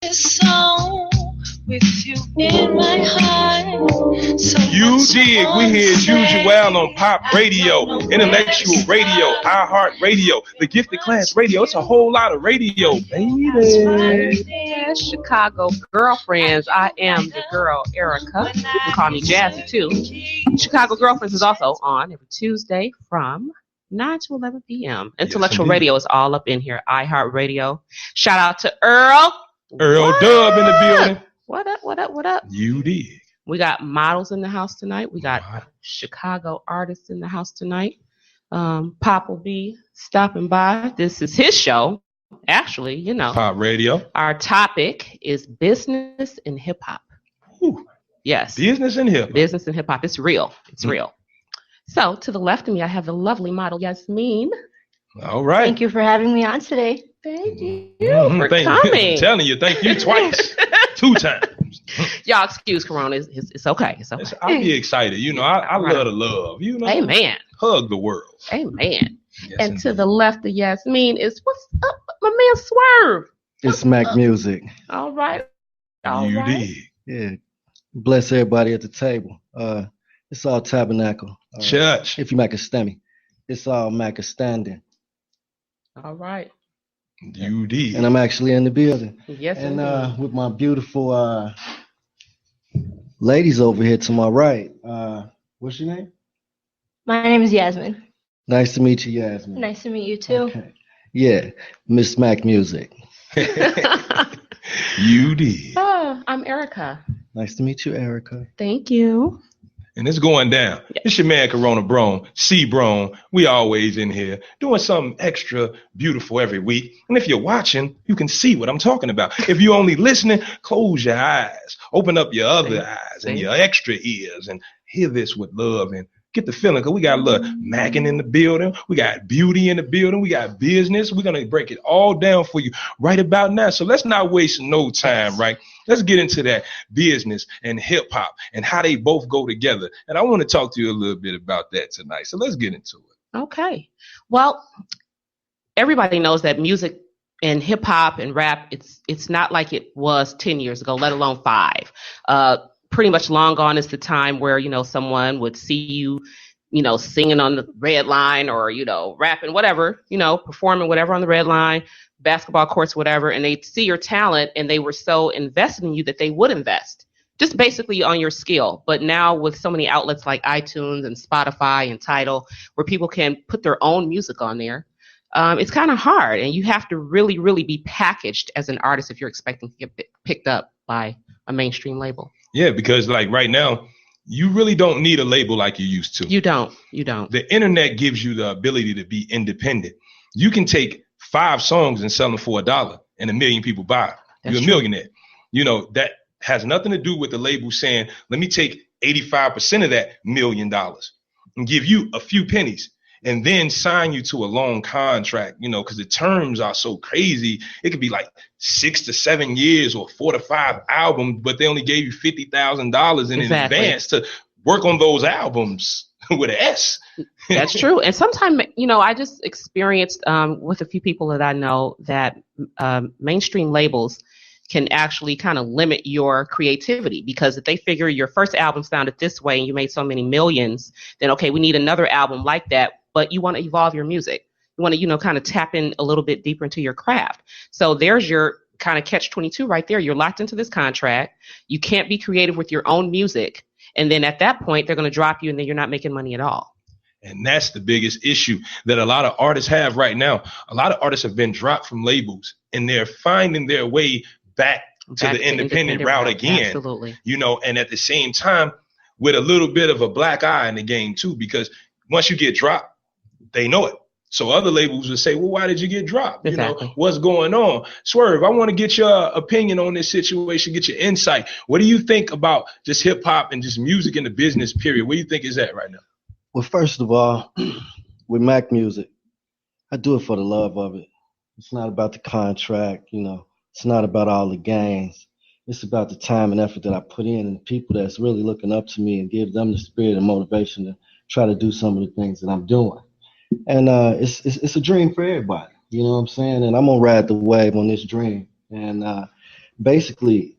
this song with you in my heart. So You dig. We here as usual on Pop Radio, Intellectual Radio, iHeart Radio, the Gifted Class Radio. It's a whole lot of radio, baby. Yes, Chicago girlfriends. I am the girl, Erica. You can call me Jazzy too. Chicago Girlfriends is also on every Tuesday from 9 to 11 p.m. Intellectual Radio is all up in here. iHeart Radio. Shout out to Earl. Earl Dub in the building. What up, what up, what up? You dig. We got models in the house tonight. We got Chicago artists in the house tonight. Pop will be stopping by. This is his show. Actually, you know. Pop Radio. Our topic is business and hip hop. Yes. Business and hip hop. Business and hip hop. It's real. It's real. So to the left of me, I have the lovely model Yasmin. All right. Thank you for having me on today. Thank you for coming. I'm telling you, thank you twice. 2 times. Y'all excuse Corona. It's okay. It's okay. I'll be excited. You know, I love the love. You know. Amen. Hug the world. Amen. Yes, and to the left of Yasmin is, what's up, my man Swurv? It's Mac Music. All right. You dig. Yeah. Bless everybody at the table. It's all tabernacle. Church. If you make a stemmy, it's all Mac a standing. All right. You dig. And I'm actually in the building. Yes. And with my beautiful ladies over here to my right. What's your name? My name is Yasmin. Nice to meet you, Yasmin. Nice to meet you too. Okay. Yeah, Miss Mac Music. You dig. Oh, I'm Erica. Nice to meet you, Erica. Thank you. And it's going down. Yeah. It's your man, Corona Brone, C. Brone. We always in here doing something extra beautiful every week. And if you're watching, you can see what I'm talking about. If you're only listening, close your eyes. Open up your other eyes and your extra ears and hear this with love and get the feeling, because we got a little Mackin in the building. We got beauty in the building. We got business. We're going to break it all down for you right about now. So let's not waste no time, right? Let's get into that business and hip hop and how they both go together. And I want to talk to you a little bit about that tonight. So let's get into it. Okay. Well, everybody knows that music and hip hop and rap, it's not like it was 10 years ago, let alone 5. Pretty much long gone is the time where, you know, someone would see you, you know, singing on the red line or, you know, rapping, whatever, you know, performing whatever on the red line, basketball courts, whatever. And they'd see your talent and they were so invested in you that they would invest just basically on your skill. But now with so many outlets like iTunes and Spotify and Tidal, where people can put their own music on there, it's kind of hard. And you have to really, really be packaged as an artist if you're expecting to get picked up by a mainstream label. Yeah, because like right now, you really don't need a label like you used to. You don't. The internet gives you the ability to be independent. You can take 5 songs and sell them for $1 and 1 million people buy it. You're a millionaire. You know, that has nothing to do with the label saying, let me take 85% of that $1 million and give you a few pennies and then sign you to a long contract, you know, because the terms are so crazy. It could be like 6 to 7 years or 4 to 5 albums, but they only gave you $50,000 in advance to work on those albums with an S. That's true. And sometimes, you know, I just experienced with a few people that I know that mainstream labels can actually kind of limit your creativity, because if they figure your first album sounded this way and you made so many millions, then, okay, we need another album like that. But you want to evolve your music. You want to, you know, kind of tap in a little bit deeper into your craft. So there's your kind of catch-22 right there. You're locked into this contract. You can't be creative with your own music. And then at that point, they're going to drop you and then you're not making money at all. And that's the biggest issue that a lot of artists have right now. A lot of artists have been dropped from labels and they're finding their way back to the independent route again. Absolutely. You know, and at the same time, with a little bit of a black eye in the game too, because once you get dropped, they know it. So other labels will say, well, why did you get dropped? Exactly. You know, what's going on? Swurv, I want to get your opinion on this situation, get your insight. What do you think about just hip hop and just music in the business period? Where do you think is at right now? Well, first of all, with Mac Music, I do it for the love of it. It's not about the contract, you know. It's not about all the gains. It's about the time and effort that I put in and the people that's really looking up to me and give them the spirit and motivation to try to do some of the things that I'm doing. And it's a dream for everybody, you know what I'm saying? And I'm gonna ride the wave on this dream. And basically,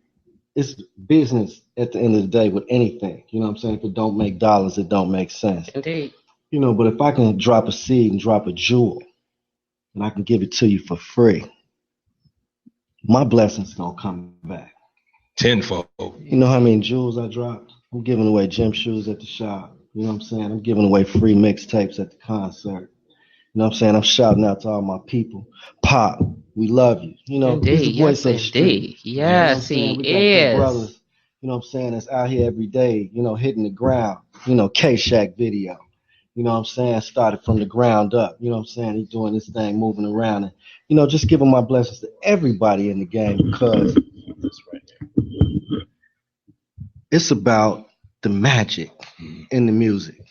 it's business at the end of the day with anything. You know what I'm saying? If it don't make dollars, it don't make sense. Indeed. You know, but if I can drop a seed and drop a jewel, and I can give it to you for free, my blessings gonna come back. Tenfold. You know how many jewels I dropped? I'm giving away gym shoes at the shop. You know what I'm saying? I'm giving away free mixtapes at the concert. You know what I'm saying? I'm shouting out to all my people. Pop, we love you. You know, he's Indeed. the voice Yes, of the street. indeed. You know what I'm Yes, saying? We he got big is. brothers, you know what I'm saying, that's out here every day, you know, hitting the ground. You know, K-Shack video. You know what I'm saying? Started from the ground up. You know what I'm saying? He's doing this thing, moving around. And, you know, just giving my blessings to everybody in the game because it's about the magic in the music.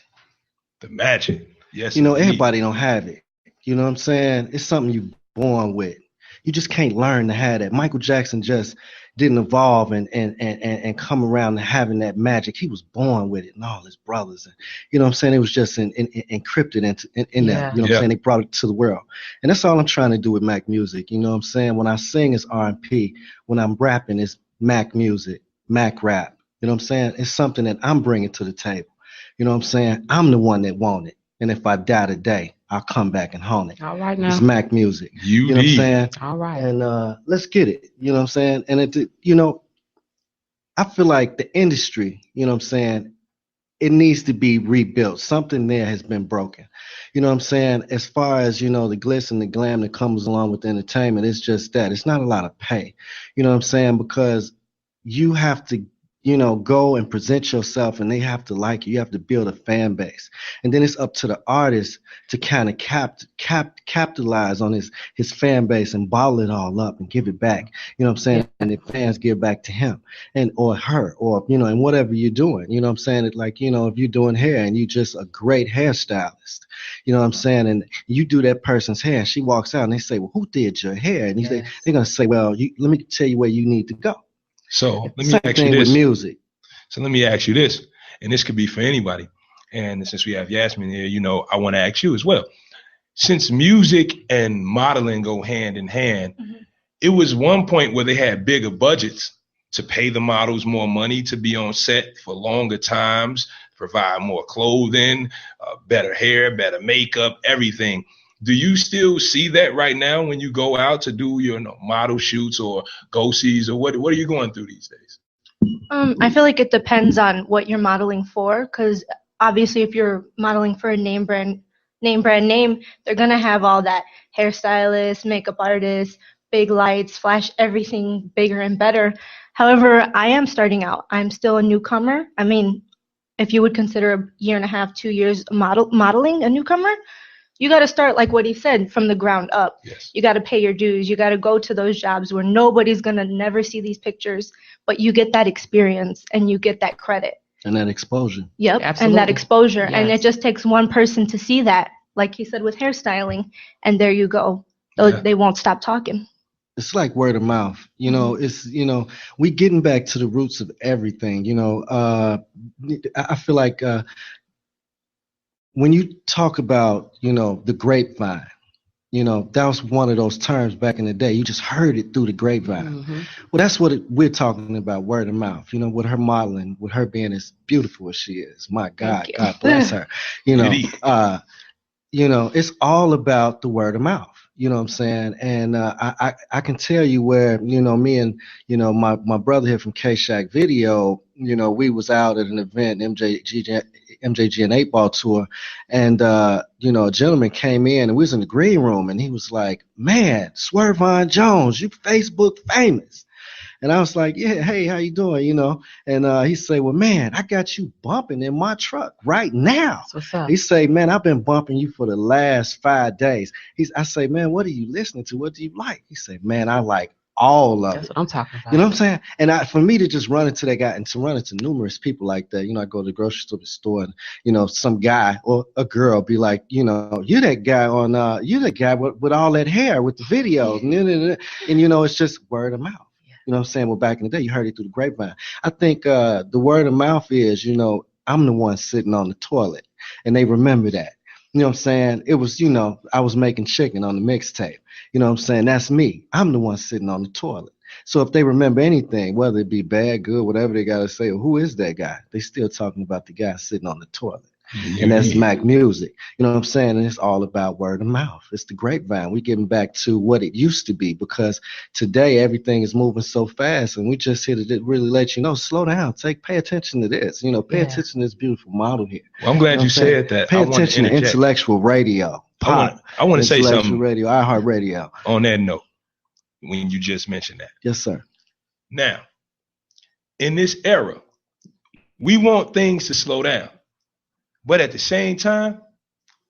The magic. Yes. You know, indeed. everybody don't have it. You know what I'm saying? It's something you're born with. You just can't learn to have that. Michael Jackson just didn't evolve and come around to having that magic. He was born with it and all his brothers. And, you know what I'm saying? It was just encrypted in them. You know what I'm saying? They brought it to the world. And that's all I'm trying to do with Mac music. You know what I'm saying? When I sing, it's R&P. When I'm rapping, it's Mac music, Mac rap. You know what I'm saying? It's something that I'm bringing to the table. You know what I'm saying? I'm the one that want it. And if I die today, I'll come back and hone it. All right now. It's Mac music. You know what I'm saying? All right. And let's get it. You know what I'm saying? And it, you know, I feel like the industry, you know what I'm saying, it needs to be rebuilt. Something there has been broken. You know what I'm saying? As far as, you know, the glitz and the glam that comes along with entertainment, it's just that. It's not a lot of pay. You know what I'm saying? Because you have to, you know, go and present yourself and they have to like you. You have to build a fan base. And then it's up to the artist to kind of capitalize on his fan base and bottle it all up and give it back. You know what I'm saying? And the fans give back to him and or her or, you know, and whatever you're doing. You know what I'm saying? It like, you know, if you're doing hair and you just a great hairstylist, you know what I'm saying? And you do that person's hair and she walks out and they say, well, who did your hair? And they're going to say, well, let me tell you where you need to go. So let me Same ask you thing this. with music. So let me ask you this, and this could be for anybody. And since we have Yasmin here, you know, I want to ask you as well. Since music and modeling go hand in hand, it was one point where they had bigger budgets to pay the models more money to be on set for longer times, provide more clothing, better hair, better makeup, everything. Do you still see that right now when you go out to do your model shoots or go-sees, or what are you going through these days? I feel like it depends on what you're modeling for, because obviously if you're modeling for a name brand name, they're going to have all that hairstylist, makeup artist, big lights, flash everything bigger and better. However, I am starting out. I'm still a newcomer. I mean, if you would consider a year and a half, 2 years modeling a newcomer, you got to start, like what he said, from the ground up. Yes. You got to pay your dues. You got to go to those jobs where nobody's going to never see these pictures, but you get that experience and you get that credit. And that exposure. Yep, Absolutely. and that exposure. Yes. And it just takes one person to see that, like he said with hairstyling, and there you go. They won't stop talking. It's like word of mouth. You know, it's, you know, we getting back to the roots of everything. You know, I feel like when you talk about, you know, the grapevine, you know, that was one of those terms back in the day. You just heard it through the grapevine. Well, that's what we're talking about, word of mouth. You know, with her modeling, with her being as beautiful as she is. My God, God bless her. You know, it's all about the word of mouth. You know what I'm saying? And I can tell you where, you know, me and, you know, my brother here from K-Shack Video, you know, we was out at an event, MJG and 8 Ball tour, and, you know, a gentleman came in and we was in the green room and he was like, man, Swurv Jones, you Facebook famous. And I was like, yeah, hey, how you doing? You know, and he said, well, man, I got you bumping in my truck right now. What's up? He said, man, I've been bumping you for the last 5 days. I say, man, what are you listening to? What do you like? He said, man, I like all of it. That's what I'm talking about. You know what I'm saying? And for me to just run into that guy and to run into numerous people like that, you know, I go to the grocery store and, you know, some guy or a girl be like, you know, you're that guy on, you're the guy with all that hair with the videos. And, you know, it's just word of mouth. You know what I'm saying? Well, back in the day, you heard it through the grapevine. I think the word of mouth is, you know, I'm the one sitting on the toilet. And they remember that. You know what I'm saying? It was, you know, I was making chicken on the mixtape. You know what I'm saying? That's me. I'm the one sitting on the toilet. So if they remember anything, whether it be bad, good, whatever they got to say, who is that guy? They still talking about the guy sitting on the toilet. And that's Mac music. You know what I'm saying? And it's all about word of mouth. It's the grapevine. We're getting back to what it used to be, because today everything is moving so fast, and we just here to really let you know, slow down, pay attention to this. Pay attention to this beautiful model here. Well, I'm glad you said that. Pay attention to intellectual radio. I want to say something. Radio, iHeartRadio. On that note, when you just mentioned that. Yes, sir. Now, in this era, we want things to slow down. But at the same time,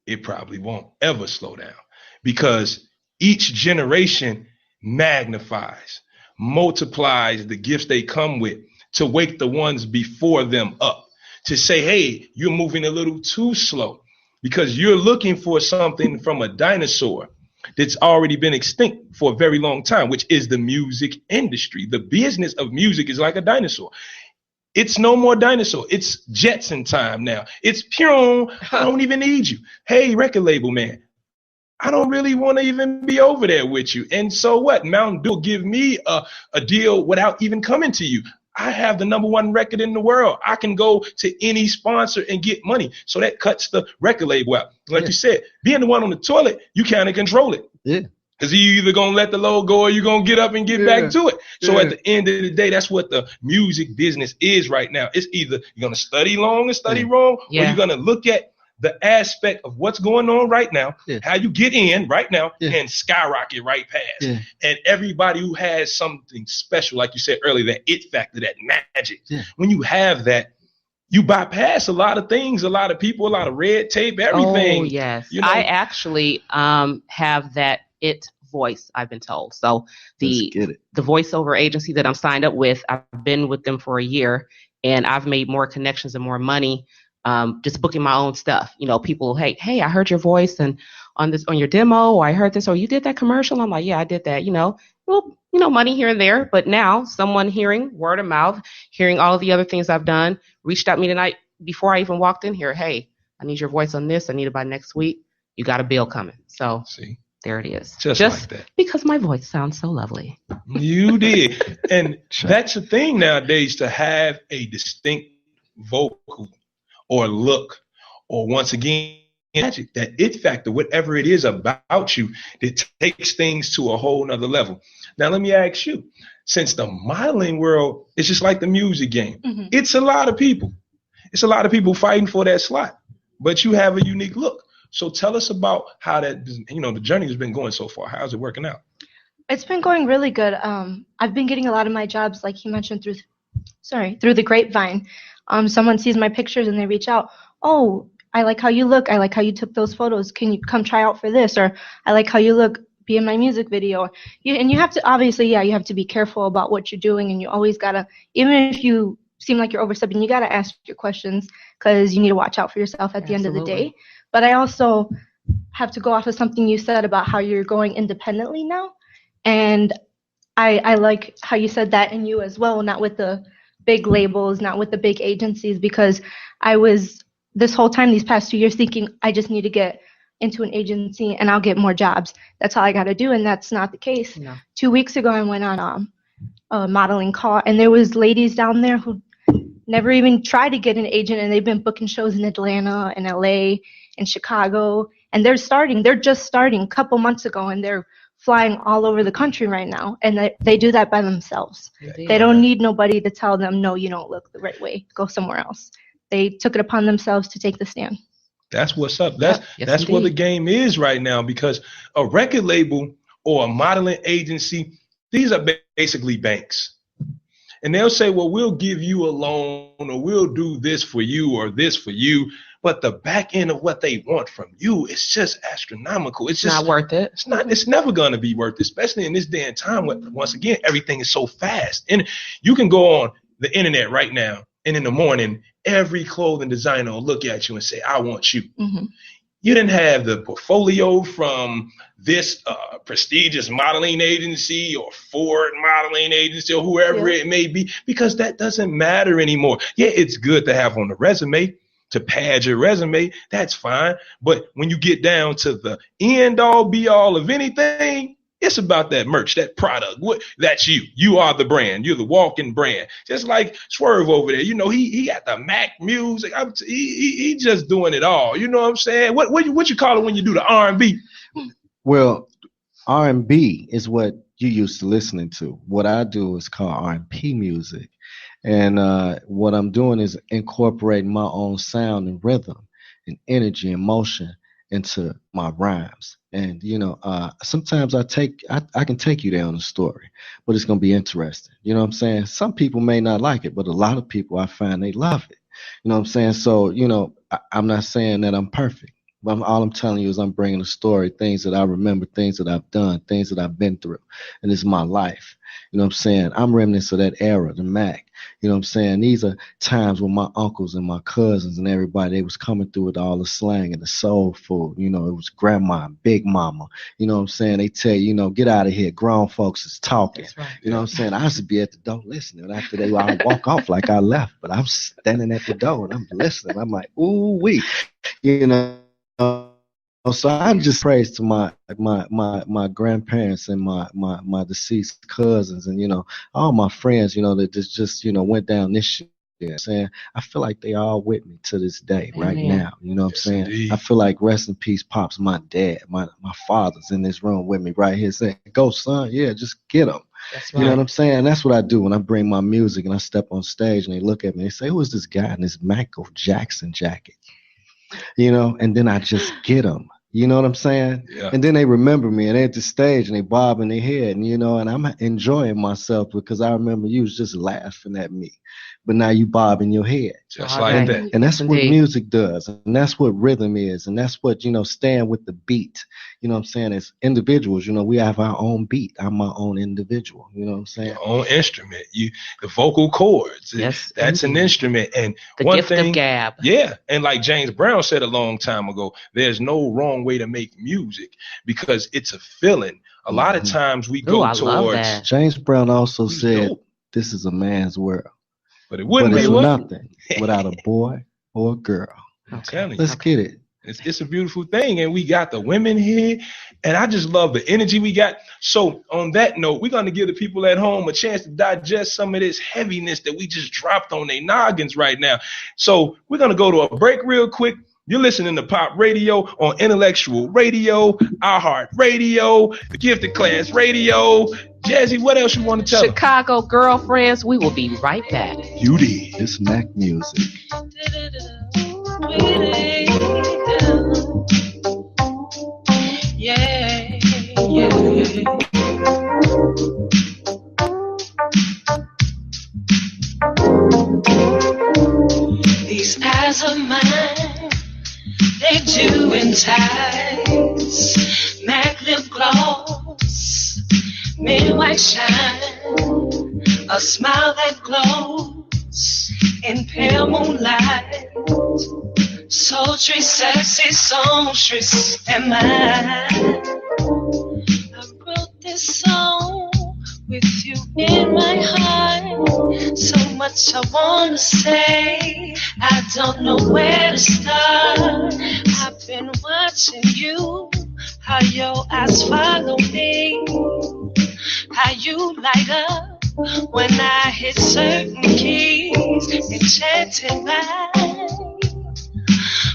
it probably won't ever slow down, because each generation magnifies, multiplies the gifts they come with to wake the ones before them up, to say, hey, you're moving a little too slow because you're looking for something from a dinosaur that's already been extinct for a very long time, which is the music industry. The business of music is like a dinosaur. It's no more dinosaur. It's Jetson time now. It's pure. I don't even need you. Hey, record label man, I don't really want to even be over there with you. And so what? Mountain Dew will give me a deal without even coming to you. I have the #1 record in the world. I can go to any sponsor and get money. So that cuts the record label out. Like you said, being the one on the toilet, you can't control it. Yeah. Because you either going to let the load go or you're going to get up and get back to it. So at the end of the day, that's what the music business is right now. It's either you're going to study long and study wrong, or you're going to look at the aspect of what's going on right now, how you get in right now and skyrocket right past. And everybody who has something special, like you said earlier, that it factor, that magic, when you have that, you bypass a lot of things, a lot of people, a lot of red tape, everything. Oh, yes. I actually have that it voice, I've been told. So the voiceover agency that I'm signed up with, I've been with them for a year, and I've made more connections and more money just booking my own stuff. People, hey, I heard your voice and on your demo, or I heard this, or you did that commercial. I'm like, yeah, I did that. Money here and there. But now someone hearing word of mouth, hearing all of the other things I've done, reached out to me tonight before I even walked in here. Hey, I need your voice on this. I need it by next week. You got a bill coming. So see. There it is. Just like that. Because my voice sounds so lovely. You did. And that's the thing nowadays, to have a distinct vocal or look, or once again, magic, that it factor, whatever it is about you that takes things to a whole nother level. Now, let me ask you, since the modeling world is just like the music game, it's a lot of people. It's a lot of people fighting for that slot, but you have a unique look. So tell us about how that, the journey has been going so far. How's it working out? It's been going really good. I've been getting a lot of my jobs, like he mentioned, through the grapevine. Someone sees my pictures and they reach out. Oh, I like how you look. I like how you took those photos. Can you come try out for this? Or I like how you look. Be in my music video. And you have to, obviously, you have to be careful about what you're doing. And you always got to, even if you seem like you're overstepping, you got to ask your questions, because you need to watch out for yourself at the end of the day. But I also have to go off of something you said about how you're going independently now. And I like how you said that in you as well, not with the big labels, not with the big agencies, because I was this whole time, these past 2 years, thinking I just need to get into an agency and I'll get more jobs. That's all I got to do. And that's not the case. No. 2 weeks ago, I went on a modeling call, and there was ladies down there who never even tried to get an agent, and they've been booking shows in Atlanta and LA and Chicago, and they're just starting a couple months ago, and they're flying all over the country right now, and they do that by themselves. They don't need nobody to tell them, no, you don't look the right way, go somewhere else. They took it upon themselves to take the stand. That's what's up. That's what the game is right now, because a record label or a modeling agency, these are basically banks. And they'll say, well, we'll give you a loan, or we'll do this for you or this for you. But the back end of what they want from you is just astronomical. It's just not worth it. It's never going to be worth it, especially in this day and time when, once again, everything is so fast. And you can go on the internet right now, and in the morning, every clothing designer will look at you and say, I want you. Mm-hmm. You didn't have the portfolio from this prestigious modeling agency or Ford modeling agency or whoever it may be, because that doesn't matter anymore. Yeah, it's good to have on the resume, to pad your resume. That's fine. But when you get down to the end all be all of anything, It's about that merch, that product. That's you. You are the brand. You're the walking brand. Just like Swurv over there. You know, he got the Mac music. He just doing it all. You know what I'm saying? What you call it when you do the R&B? Well, R&B is what you used to listening to. What I do is called R&P music. And what I'm doing is incorporating my own sound and rhythm and energy and motion into my rhymes. And sometimes I can take you down the story, but it's gonna be interesting. You know what I'm saying? Some people may not like it, but a lot of people I find they love it. You know what I'm saying? So I'm not saying that I'm perfect. But all I'm telling you is I'm bringing a story, things that I remember, things that I've done, things that I've been through, and it's my life. You know what I'm saying? I'm remnants of that era, the Mac. You know what I'm saying? These are times when my uncles and my cousins and everybody, they was coming through with all the slang and the soul food. You know, it was grandma, big mama. You know what I'm saying? They tell you, get out of here. Grown folks is talking. That's right. You know what I'm saying? I used to be at the door listening. After they all walk off like I left, but I'm standing at the door and I'm listening. I'm like, ooh wee, So I'm just praise to my grandparents and my deceased cousins and all my friends that just went down this shit. Saying I feel like they all with me to this day right now. You know what I'm saying? Indeed. I feel like rest in peace, pops. My dad, my father's in this room with me right here saying, "Go son, yeah, just get them." That's right. You know what I'm saying? That's what I do when I bring my music and I step on stage and they look at me. They say, "Who is this guy in this Michael Jackson jacket?" And then I just get them. You know what I'm saying? Yeah. And then they remember me and they're at the stage and they bobbing their head and I'm enjoying myself because I remember you was just laughing at me. But now you bobbing your head. Just like that. And that's what music does. And that's what rhythm is. And that's what, staying with the beat. You know what I'm saying? As individuals, we have our own beat. I'm my own individual. You know what I'm saying? Your own instrument. The vocal cords. Yes. That's an instrument. And the one gift thing, of gab. Yeah. And like James Brown said a long time ago, there's no wrong way to make music because it's a feeling. A lot of times we go towards. James Brown also said, this is a man's world. But it wouldn't be nothing without a boy or a girl. I'm telling you. Let's get it. It's a beautiful thing. And we got the women here. And I just love the energy we got. So on that note, we're going to give the people at home a chance to digest some of this heaviness that we just dropped on their noggins right now. So we're going to go to a break real quick. You're listening to Pop Radio on Intellectual Radio, iHeart Radio, the Gifted Class Radio. Jazzy, what else you want to tell them? Chicago girlfriends, we will be right back. Beauty. It's Mac music. Yeah. These eyes of mine, they do entice. Mac lip gloss, mid-white shine, a smile that glows in pale moonlight. Sultry, sexy, songstress am I. I wrote this song with you in my heart. So much I wanna say, I don't know where to start. I've been watching you, how your eyes follow me, how you light up when I hit certain keys, enchanted by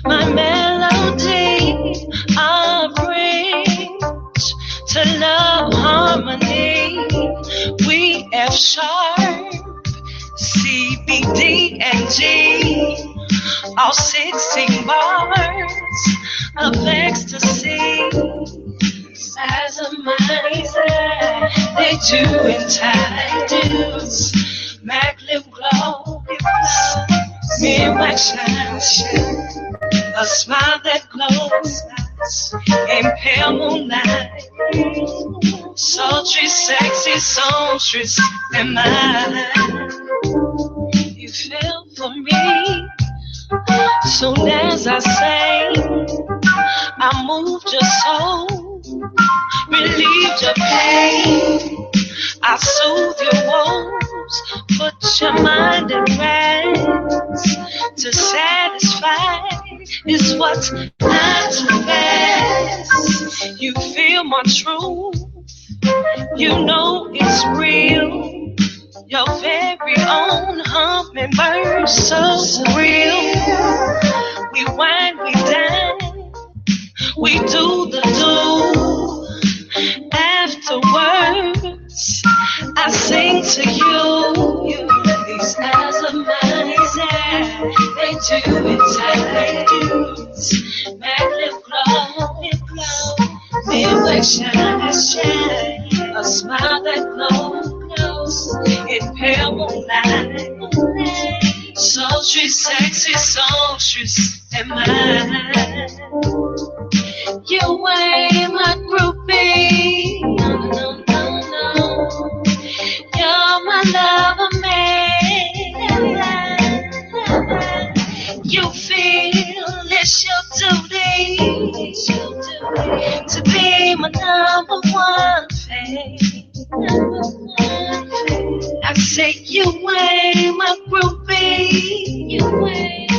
my melody, a bridge to love harmony. We F sharp, C, B, D, and G, all 16 bars of ecstasy. Size of mine, they do entice. Mac lip gloss, midnight shine, a smile that glows in pale moonlight. Sultry, sexy, songstress am I. You fell for me soon as I sang. I moved your soul, relieved your pain. I soothe your woes, put your mind at rest. To satisfy is what's not to best. You feel my truth, You know it's real. Your very own hummingbird, so real. We wine, we dine, we do the do. Afterwards, I sing to you. These eyes of mine, they do it tight. Mac lip glow, midway shine, a smile that glows in pale moonlight. Sultry, sexy, songstress, and mine. You ain't my groupie, no. You're my lover, man. You feel it's your duty to be my number one fan. I say you ain't my groupie, you ain't.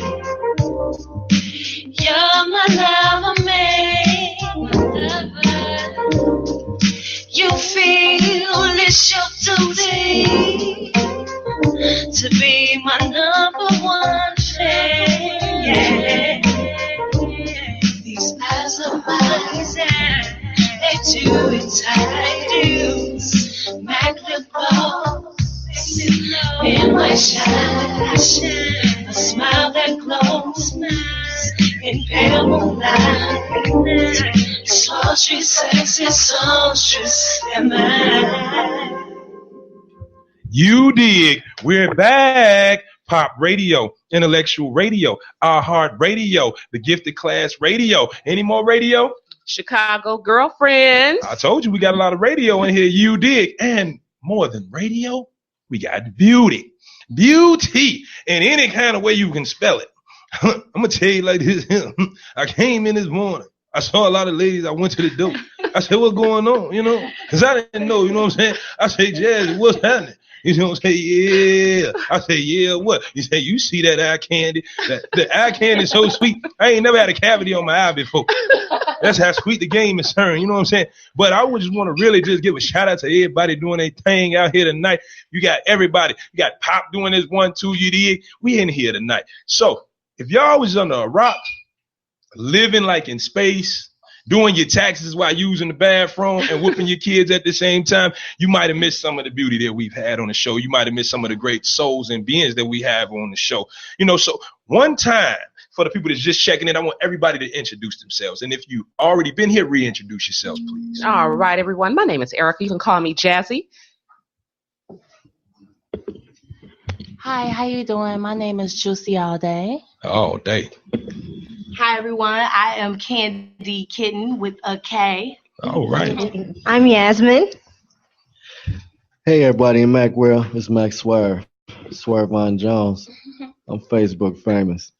You're my lover, man. You feel it's your duty to be my number one fan. Yeah. These eyes of mine, they do it tight. Mac lip gloss, in my shine, a smile that glows in pale moonlight. Sultry, sexy, songstress, and mine. You dig. We're back. Pop radio, intellectual radio, our heart radio, the gifted class radio. Any more radio? Chicago girlfriends. I told you we got a lot of radio in here. You dig. And more than radio, we got beauty. Beauty in any kind of way you can spell it. I'm going to tell you like this. I came in this morning. I saw a lot of ladies. I went to the door. I said, what's going on? You know, because I didn't know, you know what I'm saying? I said, Jazzy, what's happening? You know what I'm saying? Yeah. I said, yeah, what? You say, you see that eye candy? The eye candy is so sweet. I ain't never had a cavity on my eye before. That's how sweet the game is turned. You know what I'm saying? But I would just want to really just give a shout out to everybody doing their thing out here tonight. You got everybody. You got Pop doing this 1, 2, you dig? We in here tonight. So if y'all was under a rock, living like in space, doing your taxes while using the bathroom and whooping your kids at the same time, you might have missed some of the beauty that we've had on the show. You might have missed some of the great souls and beings that we have on the show. You know, so one time for the people that's just checking in, I want everybody to introduce themselves. And if you've already been here, reintroduce yourselves, please. All right, everyone. My name is Erica. You can call me Jazzy. Hi, how you doing? My name is Juicy All Day. All day. Hi, everyone. I am Candy Kitten with a K. All right. I'm Yasmin. Hey everybody in Mac World, it's Mac Swurv. Swurv on Jones. I'm Facebook famous.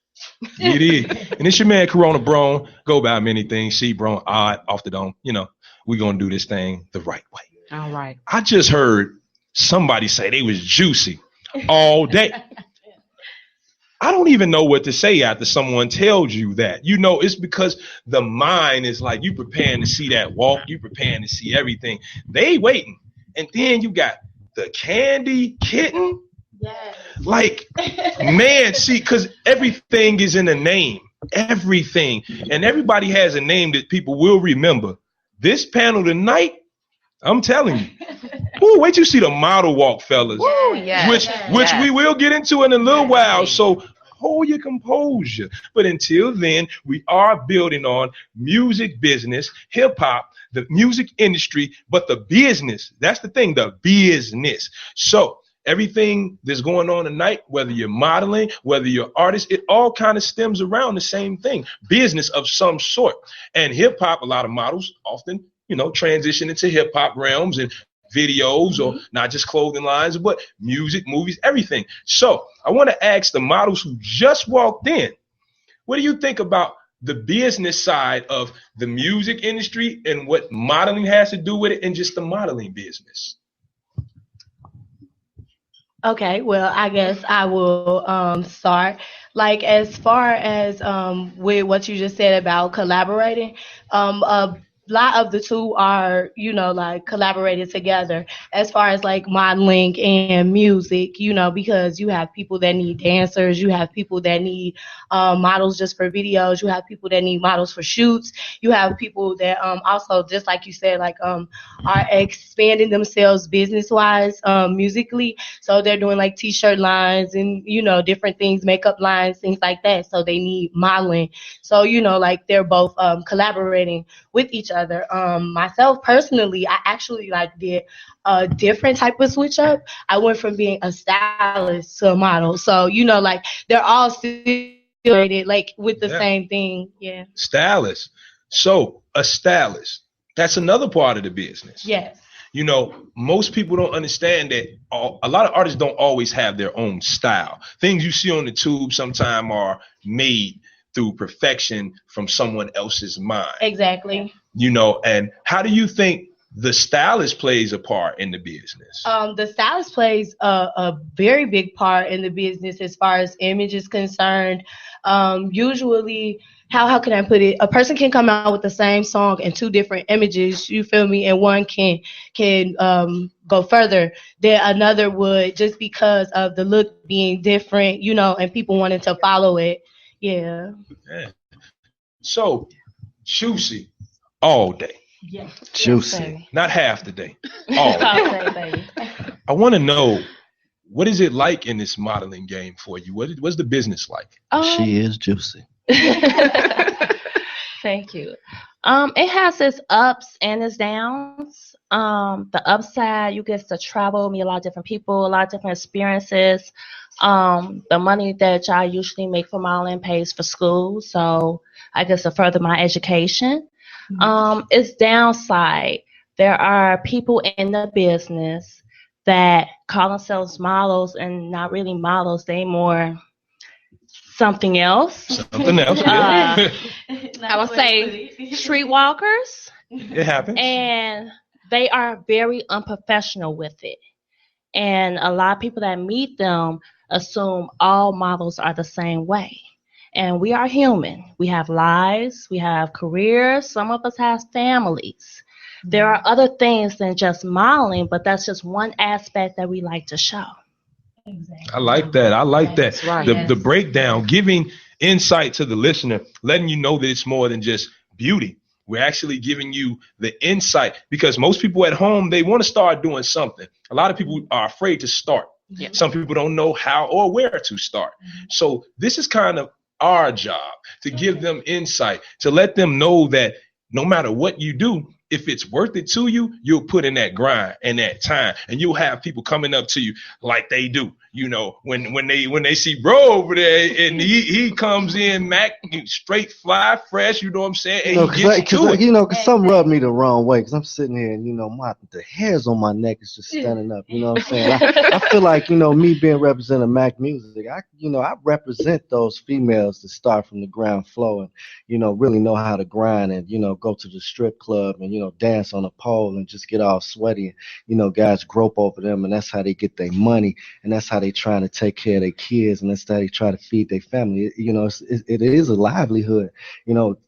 It is. And it's your man Corona Brone. Go by many things. See Brone, odd, off the dome. You know, we're gonna do this thing the right way. All right. I just heard somebody say they was juicy all day. I don't even know what to say after someone tells you that. You know, it's because the mind is like, you preparing to see that walk, you preparing to see everything. They waiting. And then you got the Candy Kitten. Yes. Like, man, see, because everything is in the name. Everything. And everybody has a name that people will remember. This panel tonight, I'm telling you. Ooh, wait till you see the model walk, fellas. Ooh, yes, which we will get into in a little while. So hold your composure. But until then, we are building on music business, hip hop, the music industry, but the business. That's the thing, the business. So everything that's going on tonight, whether you're modeling, whether you're an artist, it all kind of stems around the same thing, business of some sort. And hip hop, a lot of models often, you know, transition into hip hop realms and videos, or not just clothing lines, but music, movies, everything. So I want to ask the models who just walked in, what do you think about the business side of the music industry and what modeling has to do with it, and just the modeling business? Okay, well, I guess I will start. Like, as far as with what you just said about collaborating, lot of the two are, like collaborated together as far as like modeling and music, because you have people that need dancers, you have people that need models just for videos, you have people that need models for shoots, you have people that also, just like you said, like are expanding themselves business wise, musically. So they're doing like t-shirt lines and, different things, makeup lines, things like that. So they need modeling. So, like they're both collaborating with each other. Myself personally, I actually like did a different type of switch up. I went from being a stylist to a model. So, like they're all still like with the same thing. Yeah. Stylist. So a stylist, that's another part of the business. Yes. Most people don't understand that a lot of artists don't always have their own style. Things you see on the tube sometimes are made through perfection from someone else's mind. Exactly. And how do you think the stylist plays a part in the business? The stylist plays a very big part in the business as far as image is concerned. Usually, how can I put it? A person can come out with the same song and two different images, you feel me? And one can go further than another would, just because of the look being different, and people wanting to follow it. Yeah. So, juicy all day. Yes. Juicy. Not half the day. All day. I want to know, what is it like in this modeling game for you? What's the business like? She is juicy. Thank you. It has its ups and its downs. The upside, you get to travel, meet a lot of different people, a lot of different experiences. The money that I usually make for modeling pays for school, so I guess to further my education. Its downside, there are people in the business that call themselves models and not really models. They more something else. Something else. I would say streetwalkers. It happens. And they are very unprofessional with it. And a lot of people that meet them assume all models are the same way. And we are human. We have lives. We have careers. Some of us have families. There are other things than just modeling, but that's just one aspect that we like to show. Exactly. I like that. That's right. The breakdown, giving insight to the listener, letting you know that it's more than just beauty. We're actually giving you the insight, because most people at home, they want to start doing something. A lot of people are afraid to start. Yeah. Some people don't know how or where to start. So this is kind of our job, to give them insight, to let them know that no matter what you do, if it's worth it to you, you'll put in that grind and that time, and you'll have people coming up to you like they do. When they see Bro over there and he comes in, Mac, straight fly fresh, you know what I'm saying? And because something rubbed me the wrong way, because I'm sitting here and, the hairs on my neck is just standing up. You know what I'm saying? I feel like, me being representing Mac music, I represent those females that start from the ground floor and, really know how to grind and, go to the strip club and, dance on a pole and just get all sweaty. And, guys grope over them, and that's how they get their money, and that's how they trying to take care of their kids, and that's how they try to feed their family. It is a livelihood,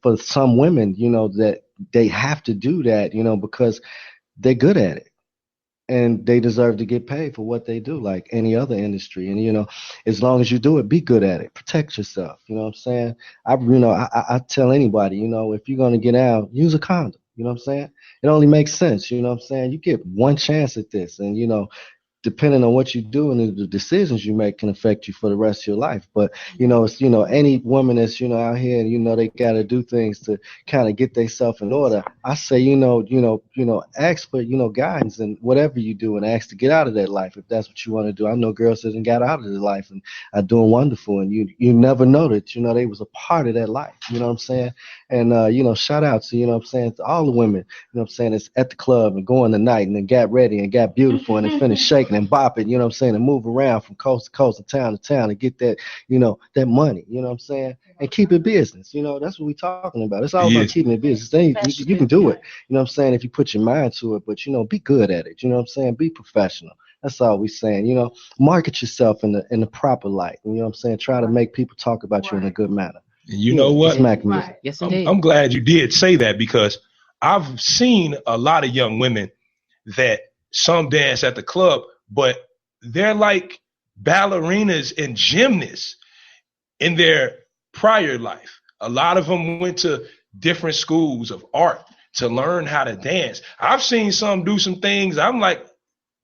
for some women, that they have to do that, because they're good at it. And they deserve to get paid for what they do, like any other industry. And, as long as you do it, be good at it. Protect yourself. You know what I'm saying? I tell anybody, if you're going to get out, use a condom. You know what I'm saying? It only makes sense. You know what I'm saying? You get one chance at this. And, depending on what you do and the decisions you make can affect you for the rest of your life. But, it's, any woman that's, out here and, they got to do things to kind of get themselves in order. I say, ask for, guidance and whatever you do, and ask to get out of that life if that's what you want to do. I know girls that got out of the life and are doing wonderful, and you never know that, they was a part of that life. You know what I'm saying? And, shout out to, to all the women, that's at the club and going tonight and then got ready and got beautiful and then finished shaking and bopping, and move around from coast to coast and town to town and get that, that money, and keep it business. That's what we're talking about. It's all about keeping it business. You can do it, if you put your mind to it, but, be good at it, be professional. That's all we're saying, market yourself in the proper light, try to make people talk about you in a good manner. And you know what? Right. Yes, indeed. I'm glad you did say that, because I've seen a lot of young women that some dance at the club, but they're like ballerinas and gymnasts in their prior life. A lot of them went to different schools of art to learn how to dance. I've seen some do some things. I'm like,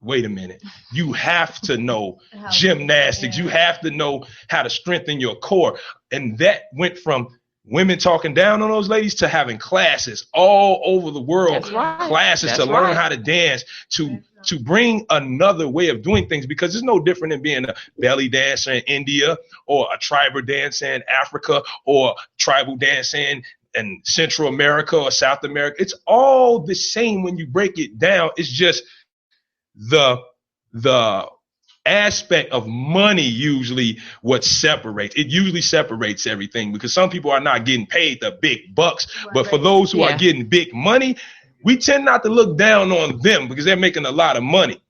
wait a minute. You have to know gymnastics. You have to know how to strengthen your core. And that went from women talking down on those ladies to having classes all over the world, classes to learn how to dance, to bring another way of doing things, because it's no different than being a belly dancer in India or a tribal dancer in Africa or tribal dancing in Central America or South America. It's all the same when you break it down. It's just the aspect of money usually what separates. It usually separates everything, because some people are not getting paid the big bucks. But for those who are getting big money, we tend not to look down on them because they're making a lot of money.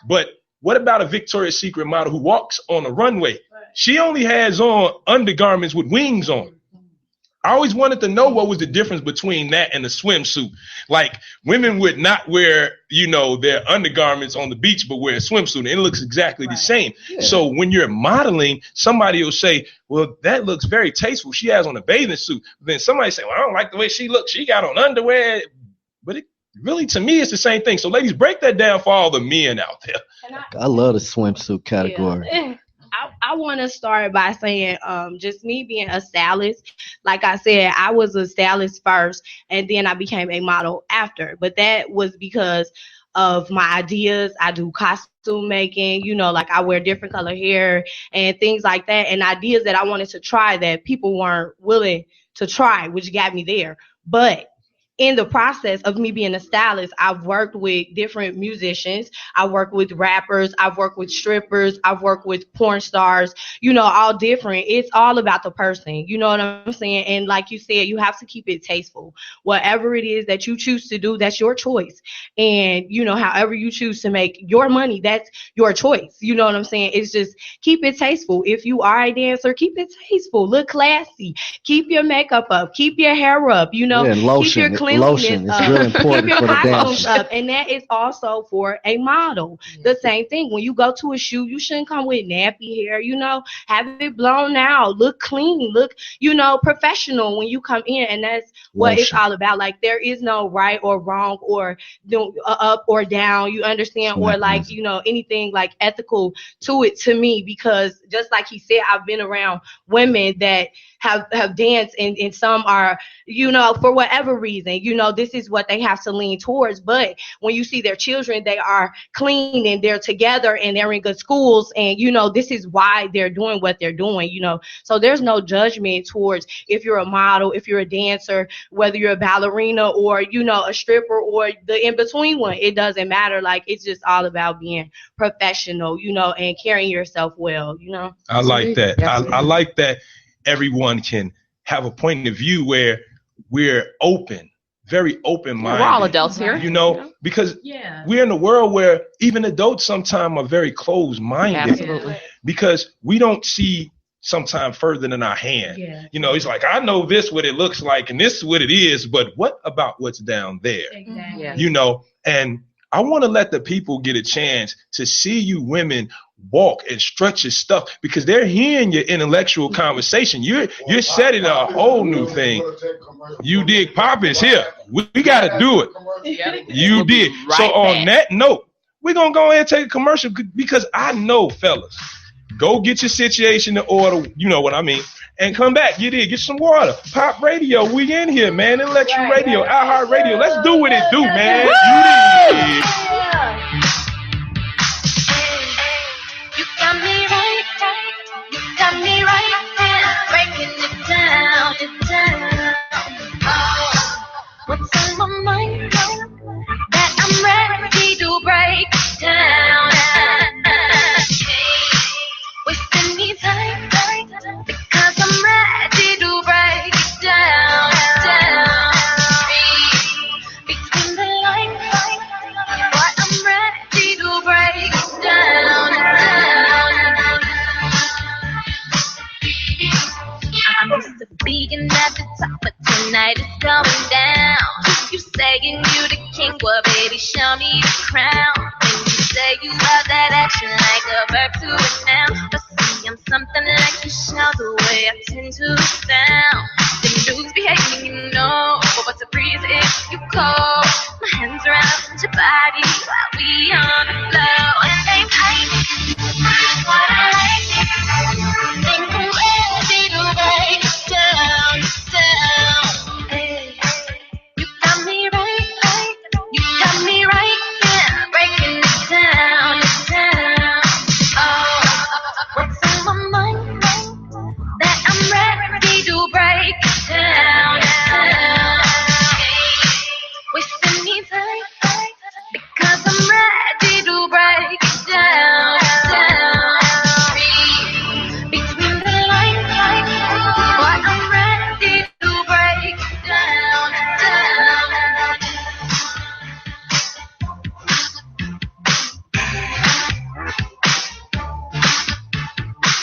But what about a Victoria's Secret model who walks on a runway? She only has on undergarments with wings on. I always wanted to know what was the difference between that and a swimsuit. Like, women would not wear, their undergarments on the beach, but wear a swimsuit, and it looks exactly the same. Yeah. So when you're modeling, somebody will say, well, that looks very tasteful. She has on a bathing suit. Then somebody say, well, I don't like the way she looks. She got on underwear. But it really, to me, it's the same thing. So ladies, break that down for all the men out there. I love the swimsuit category. Yeah. I want to start by saying just me being a stylist. Like I said, I was a stylist first, and then I became a model after. But that was because of my ideas. I do costume making, like I wear different color hair and things like that, and ideas that I wanted to try that people weren't willing to try, which got me there. But in the process of me being a stylist, I've worked with different musicians. I've worked with rappers. I've worked with strippers. I've worked with porn stars, all different. It's all about the person. You know what I'm saying? And like you said, you have to keep it tasteful. Whatever it is that you choose to do, that's your choice. And, however you choose to make your money, that's your choice. You know what I'm saying? It's just keep it tasteful. If you are a dancer, keep it tasteful. Look classy. Keep your makeup up. Keep your hair up. And lotion. Keep your lotion is really important for the dancers. And that is also for a model. The same thing. When you go to a shoot, you shouldn't come with nappy hair, have it blown out, look clean, look, professional when you come in. And that's what it's all about. Like, there is no right or wrong or up or down, you understand? Or like, anything like ethical to it to me, because just like he said, I've been around women that have danced and some are, for whatever reason, this is what they have to lean towards. But when you see their children, they are clean and they're together and they're in good schools, and this is why they're doing what they're doing, so there's no judgment towards if you're a model, if you're a dancer, whether you're a ballerina or a stripper or the in-between one. It doesn't matter. Like, it's just all about being professional, and carrying yourself well. I like that. I like that everyone can have a point of view where we're open, very open-minded. We're all adults here. Because we're in a world where even adults sometimes are very closed-minded. Absolutely. Because we don't see sometimes further than our hand. It's like, I know this what it looks like and this is what it is, but what about what's down there? Exactly. And I want to let the people get a chance to see you women walk and stretch your stuff, because they're hearing your intellectual conversation. You're setting a whole new thing. You dig? Pop is here. We got to do it. You did. So on that note, we're going to go ahead and take a commercial, because I know, fellas, go get your situation in order, you know what I mean, and come back. You did. Get some water. Pop radio. We in here, man. Intellectual radio, iHeart Radio. Let's do what it do, man. You did. You got me right. You got me right there, breaking it down, Oh, what's on my mind that I'm ready to break down. Wasting me time because I'm ready to break it down. Between the lines, boy, I'm ready to break it down. I'm used to being at the top, but tonight it's going down. You saying you the king, well, baby, show me the crown. And you say you love that action like a verb to a noun. But see, I'm something like you shout the way I tend to sound. Them dudes be hating, you know, but what's a breeze if you cold? My hands around your body while we on the floor. And they tight, what I like. Think I'm ready to break down, down. Hey, you got me right, you got me right, yeah, breaking it down, down. Oh, what's on my mind that I'm ready to break down, down. Wasting me time because I'm ready to break it down, down. Read between the lines, but I'm ready to break it down, down.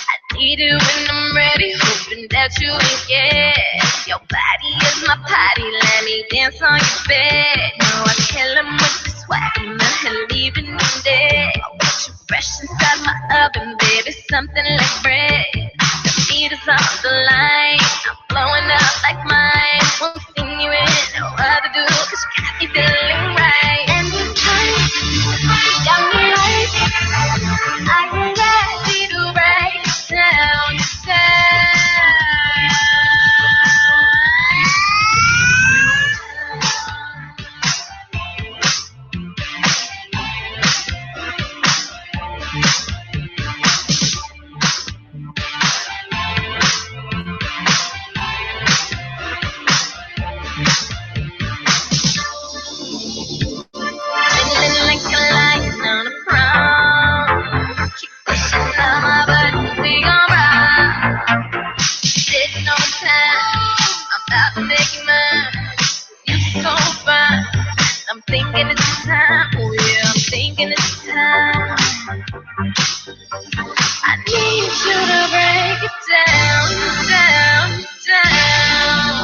I need it when I'm ready, hoping that you will get. Your body is my party, let me dance on your bed. No, I kill him with the swag, I'm not leaving him dead. I want you fresh inside my oven, baby, something like bread. The beat is off the line, I'm blowing up like mine. Won't sing you in, no other do, cause you got me feeling right. And you got me right, I am ready to break down, down. Feeling like a lion on a throne. Keep pushing on my buttons, we gon' rock. Sitting on time, I'm about to make you mine. You're so fine, I'm thinking it's time. Oh yeah, I'm thinking it's time. I need you to break it down, down, down.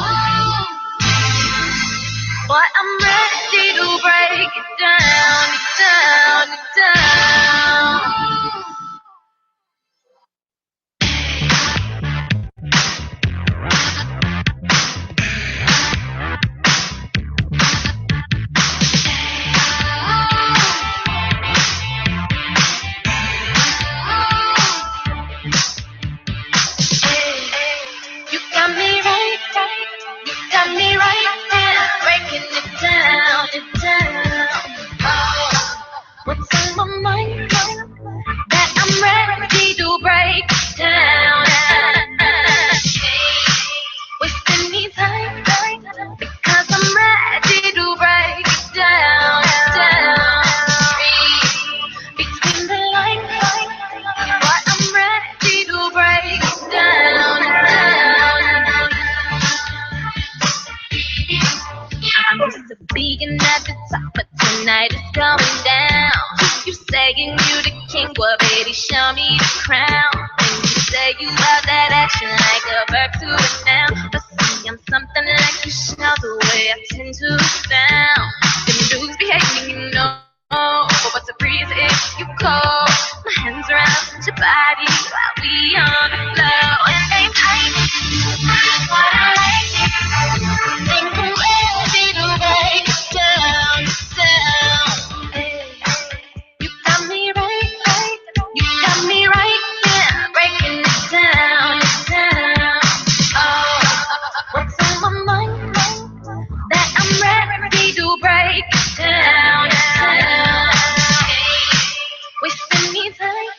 Boy, I'm ready to break it down, down, down. You got me right, you got me right, yeah, breaking it down, down. Oh, what's on my mind that I'm ready to break down, wasting me time because I'm ready to break it down, down. Read between the lines, but I'm ready to break it down, down. I'm used to being at the top, but tonight it's going down. You saying you the king, well, baby, show me the crown. And you say you love that action like a verb to a noun. But see, I'm something like you shout the way I tend to sound. Them dudes be hating, you know, but what's a breeze if you cold? My hands around your body while we on the floor. And they tight, what I like. Think I'm ready to break down, down. Hey, you got me right, you got me right, yeah, breaking it down, down. Oh, what's on my mind that I'm ready to break down, down. Wasting me time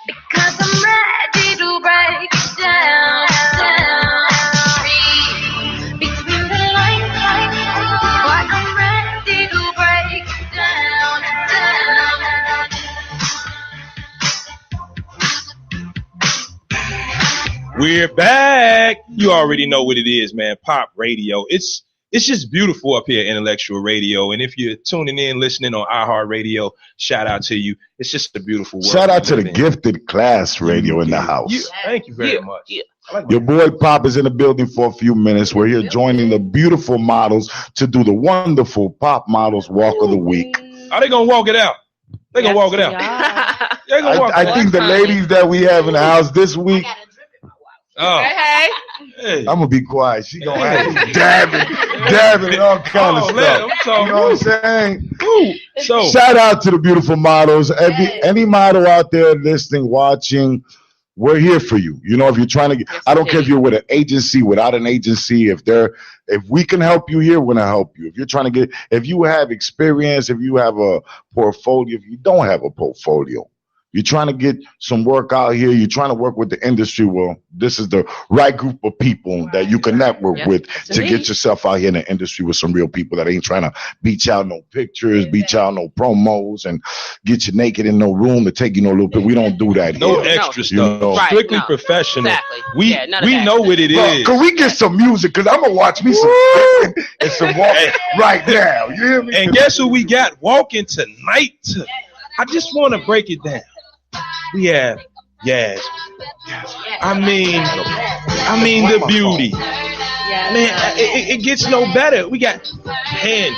because I'm ready to break it down, down. Read between the lines, but I'm ready to break it down, down. We're back. You already know what it is, man. Pop radio. It's it's just beautiful up here at Intellectual Radio. And if you're tuning in, listening on iHeartRadio, shout out to you. It's just a beautiful world. Shout out to the Gifted Class Radio in the house. Thank you very much. Yeah. Your boy Pop is in the building for a few minutes. We're here joining the beautiful models to do the wonderful Pop Models Walk of the Week. Are they going to walk it out? They're going to walk it out. I think the ladies that we have in the house this week. Oh. Hey. I'm gonna be quiet. She gonna have dabbing, and all kind of stuff. You know what I'm saying? So shout out to the beautiful models. Any model out there listening, watching, we're here for you. You know, if you're trying to get, I don't care if you're with an agency, without an agency, if we can help you here, we're gonna help you. If you're trying to get, if you have experience, if you have a portfolio, if you don't have a portfolio, you're trying to get some work out here, you're trying to work with the industry, well, this is the right group of people that you can network with to get yourself out here in the industry with some real people that ain't trying to beat you out no pictures, beat you out no promos, and get you naked in no room to take you no little bit. We don't do that no here. Extra stuff. Right, strictly professional. Exactly. We know what it is. Can we get some music? Because I'm going to watch me some and some walking right now. You hear me? And guess who we got walking tonight? I just want to break it down. We have Yas. I mean the beauty. Man, it gets no better. We got Candy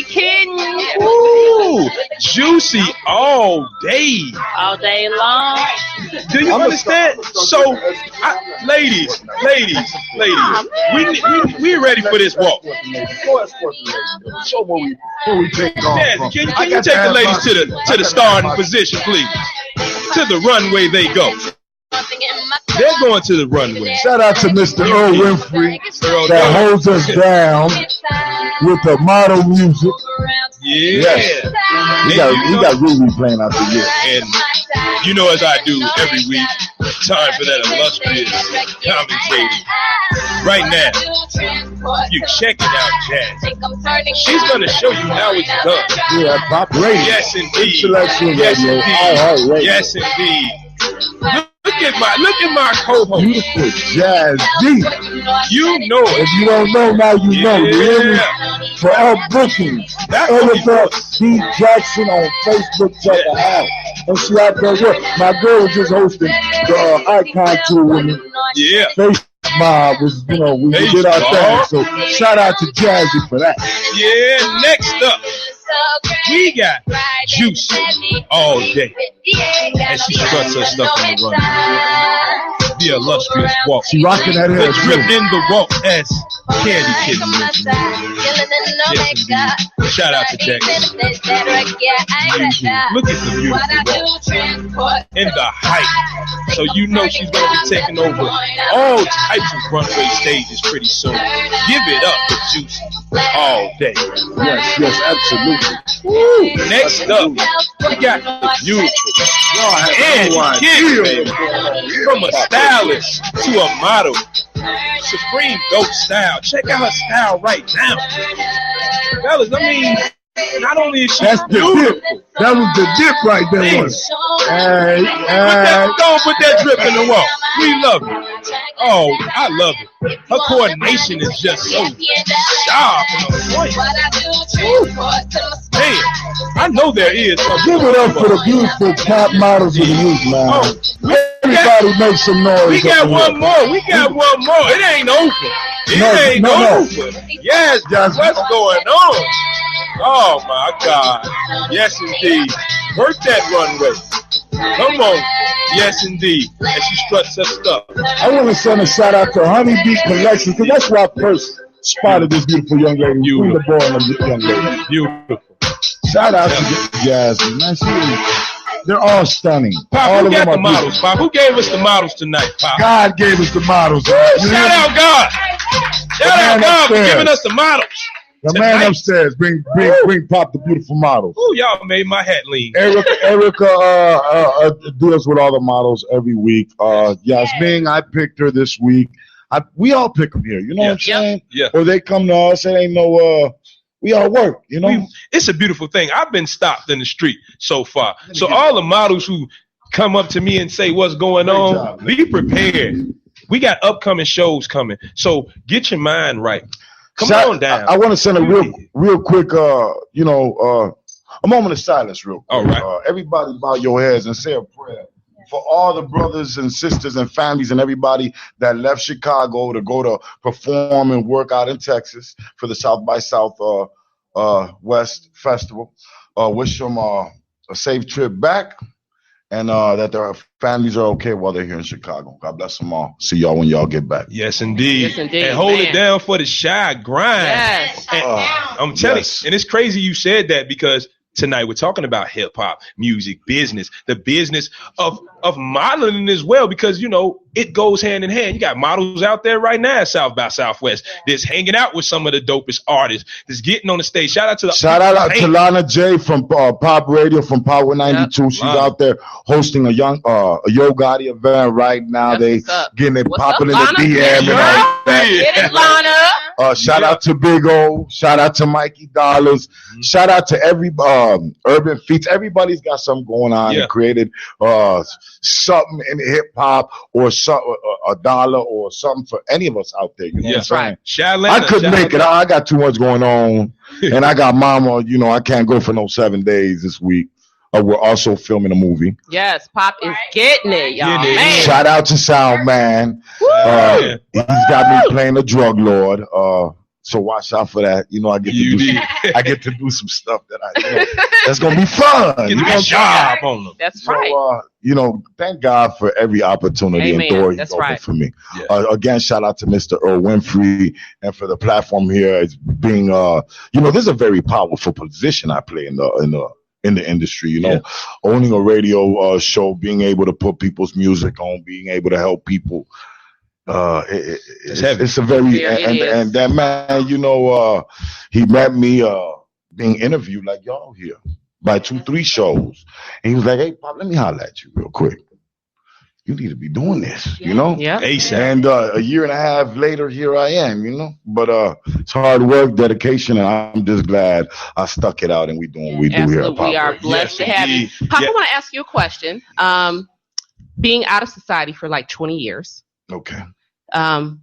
Kitten. Ooh, juicy all day. All day long. Do you understand? So, ladies, we're ready for this walk. Show where we take off. Jazzy, can you take the ladies to the starting position, please? To the runway they go. They're going to the runway. Shout out to Mr. Earl Winfrey that holds us down with the model music. Yeah. Yes. We got Ruby playing out the year. And you know, as I do every week, time for that illustrious commentating. Right now, you're checking out Jazz. She's going to show you how it's done. Yeah, Pop Radio. Yes, indeed. Intellectual Yes, Radio. indeed. Yes, indeed. Look at my co-host. Beautiful Jazz D. You know it. If you don't know, now you know. You hear me? For all bookings, Erica D. Jackson on Facebook, check her out. And she out there with my girl was just hosting the Icon Tour with me. Yeah. Face Mob was, we did our thing. So shout out to Jazzy for that. Yeah, next up, we got Juice all day. And she struts her stuff in the run. The illustrious walk. She rocking that hair. The drip in the walk as Candy Kitten mentioned. Yes, indeed. Shout out to Jackson. Look at the beautiful walk. And the height. So you know she's going to be taking over all types of runway stages pretty soon. Give it up for Juice all day. Yes, absolutely. Woo. Next up, we got the beautiful Candy Kitten, baby. From a stylist to a model. Supreme dope style. Check out her style right now. Fellas, I mean, not only is she beautiful. That was the dip right there. Don't put that drip in the wall. We love it. Oh, I love it. Her coordination is just so sharp and on point. Man, I know there is. Give it up for the beautiful top models of the week, man. Everybody make some noise. We got one more. It ain't over. It ain't over. Yes, what's going on? Oh my God. Yes, indeed. Work that runway. Come on. Yes, indeed. And she struts her stuff. I want to send a shout out to Honeybee Collection because that's where I first spotted this beautiful young lady. Queen the boy and this young lady. Beautiful. Shout out to Jasmine. Man, they're all stunning. Pop, all who got the models, Pop? Who gave us the models tonight, Pop? God gave us the models. Shout out God. Shout out God for giving us the models. The man upstairs, bring Pop the beautiful models. Ooh, y'all made my hat lean. Erica deals with all the models every week. Yasmin, I picked her this week. We all pick them here. You know what I'm saying? Yeah. Or they come to us. It ain't no. We all work. You know. It's a beautiful thing. I've been stopped in the street so far. So all the models who come up to me and say what's going on, be prepared. We got upcoming shows coming, so get your mind right. Come on down. I want to send a real quick, a moment of silence, real quick. All right. Everybody bow your heads and say a prayer for all the brothers and sisters and families and everybody that left Chicago to go to perform and work out in Texas for the South by Southwest Festival. Wish them a safe trip back, and that their families are okay while they're here in Chicago. God bless them all. See y'all when y'all get back. Yes, indeed. Yes, indeed. And hold it down for the Shy Grind. Yes. And I'm telling you, and it's crazy you said that, because tonight we're talking about hip hop, music, business, the business of modeling as well, because, you know, it goes hand in hand. You got models out there right now at South by Southwest that's hanging out with some of the dopest artists, that's getting on the stage. Shout out to Lana J from Pop Radio from Power 92. Yep. She's out there hosting a Yo Gotti event right now. They getting it popping in the DM and all that. Get it, Lana. Shout out to Big O. Shout out to Mikey Dollars. Shout out to every Urban Feats. Everybody's got something going on and created something in hip hop or something, a dollar or something for any of us out there. You know what I'm saying? I couldn't make it. I got too much going on, and I got mama. You know, I can't go for no 7 days this week. We're also filming a movie. Yes, Pop is getting it, y'all. Shout out to Sound Man. He's got me playing a drug lord. So watch out for that. You know, I get to do some stuff that's gonna be fun. You know, job on them. That's right. You know, thank God for every opportunity and door he's open for me. Yeah. Again, shout out to Mr. Earl Winfrey and for the platform here. It's being, this is a very powerful position I play in the industry. You know, owning a radio show, being able to put people's music on, being able to help people. It's a very and that man, you know, he met me being interviewed like y'all here by 2-3 shows, and he was like, "Hey, Pop, let me holler at you real quick. You need to be doing this, you know." Yeah. And a year and a half later, here I am, you know. But it's hard work, dedication, and I'm just glad I stuck it out, and we doing what we do here. We are blessed to have you. Pop, I want to ask you a question. Being out of society for like 20 years. Okay. The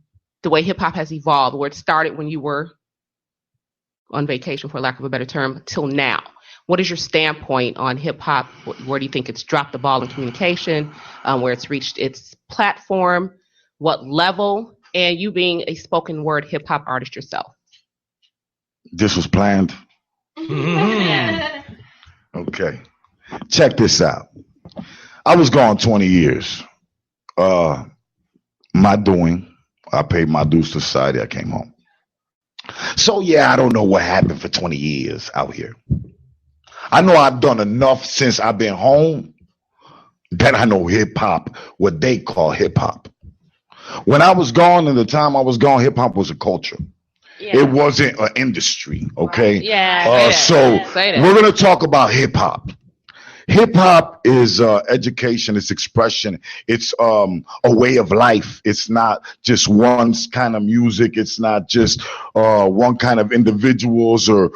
way hip hop has evolved, where it started when you were on vacation, for lack of a better term, till now. What is your standpoint on hip hop? Where do you think it's dropped the ball in communication? Where it's reached its platform? What level? And you being a spoken word hip hop artist yourself. This was planned. Okay. Check this out. I was gone 20 years. My doing, I paid my dues to society. I came home. So I don't know what happened for 20 years out here. I know I've done enough since I've been home that I know hip hop, what they call hip hop. When I was gone and the time I was gone, hip hop was a culture. Yeah. It wasn't an industry, okay? Yeah. So we're gonna talk about hip hop. Hip hop is education, it's expression, it's a way of life. It's not just one kind of music. It's not just one kind of individuals or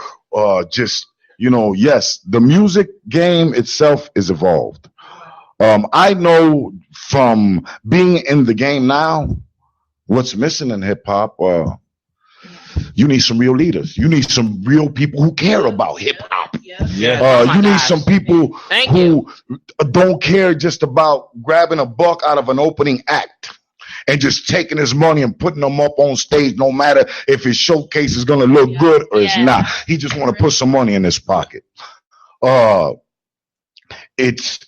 just, yes, the music game itself is evolved. I know from being in the game now, what's missing in hip hop, you need some real leaders. You need some real people who care about hip hop. You need some people who don't care just about grabbing a buck out of an opening act and just taking his money and putting them up on stage, no matter if his showcase is going to look good or it's not. He just want to put some money in his pocket. It's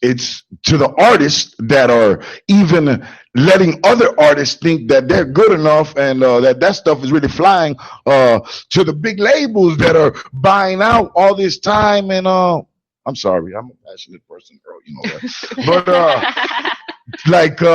to the artists that are even letting other artists think that they're good enough and that stuff is really flying, to the big labels that are buying out all this time. And I'm sorry, I'm a passionate person, girl, you know that. But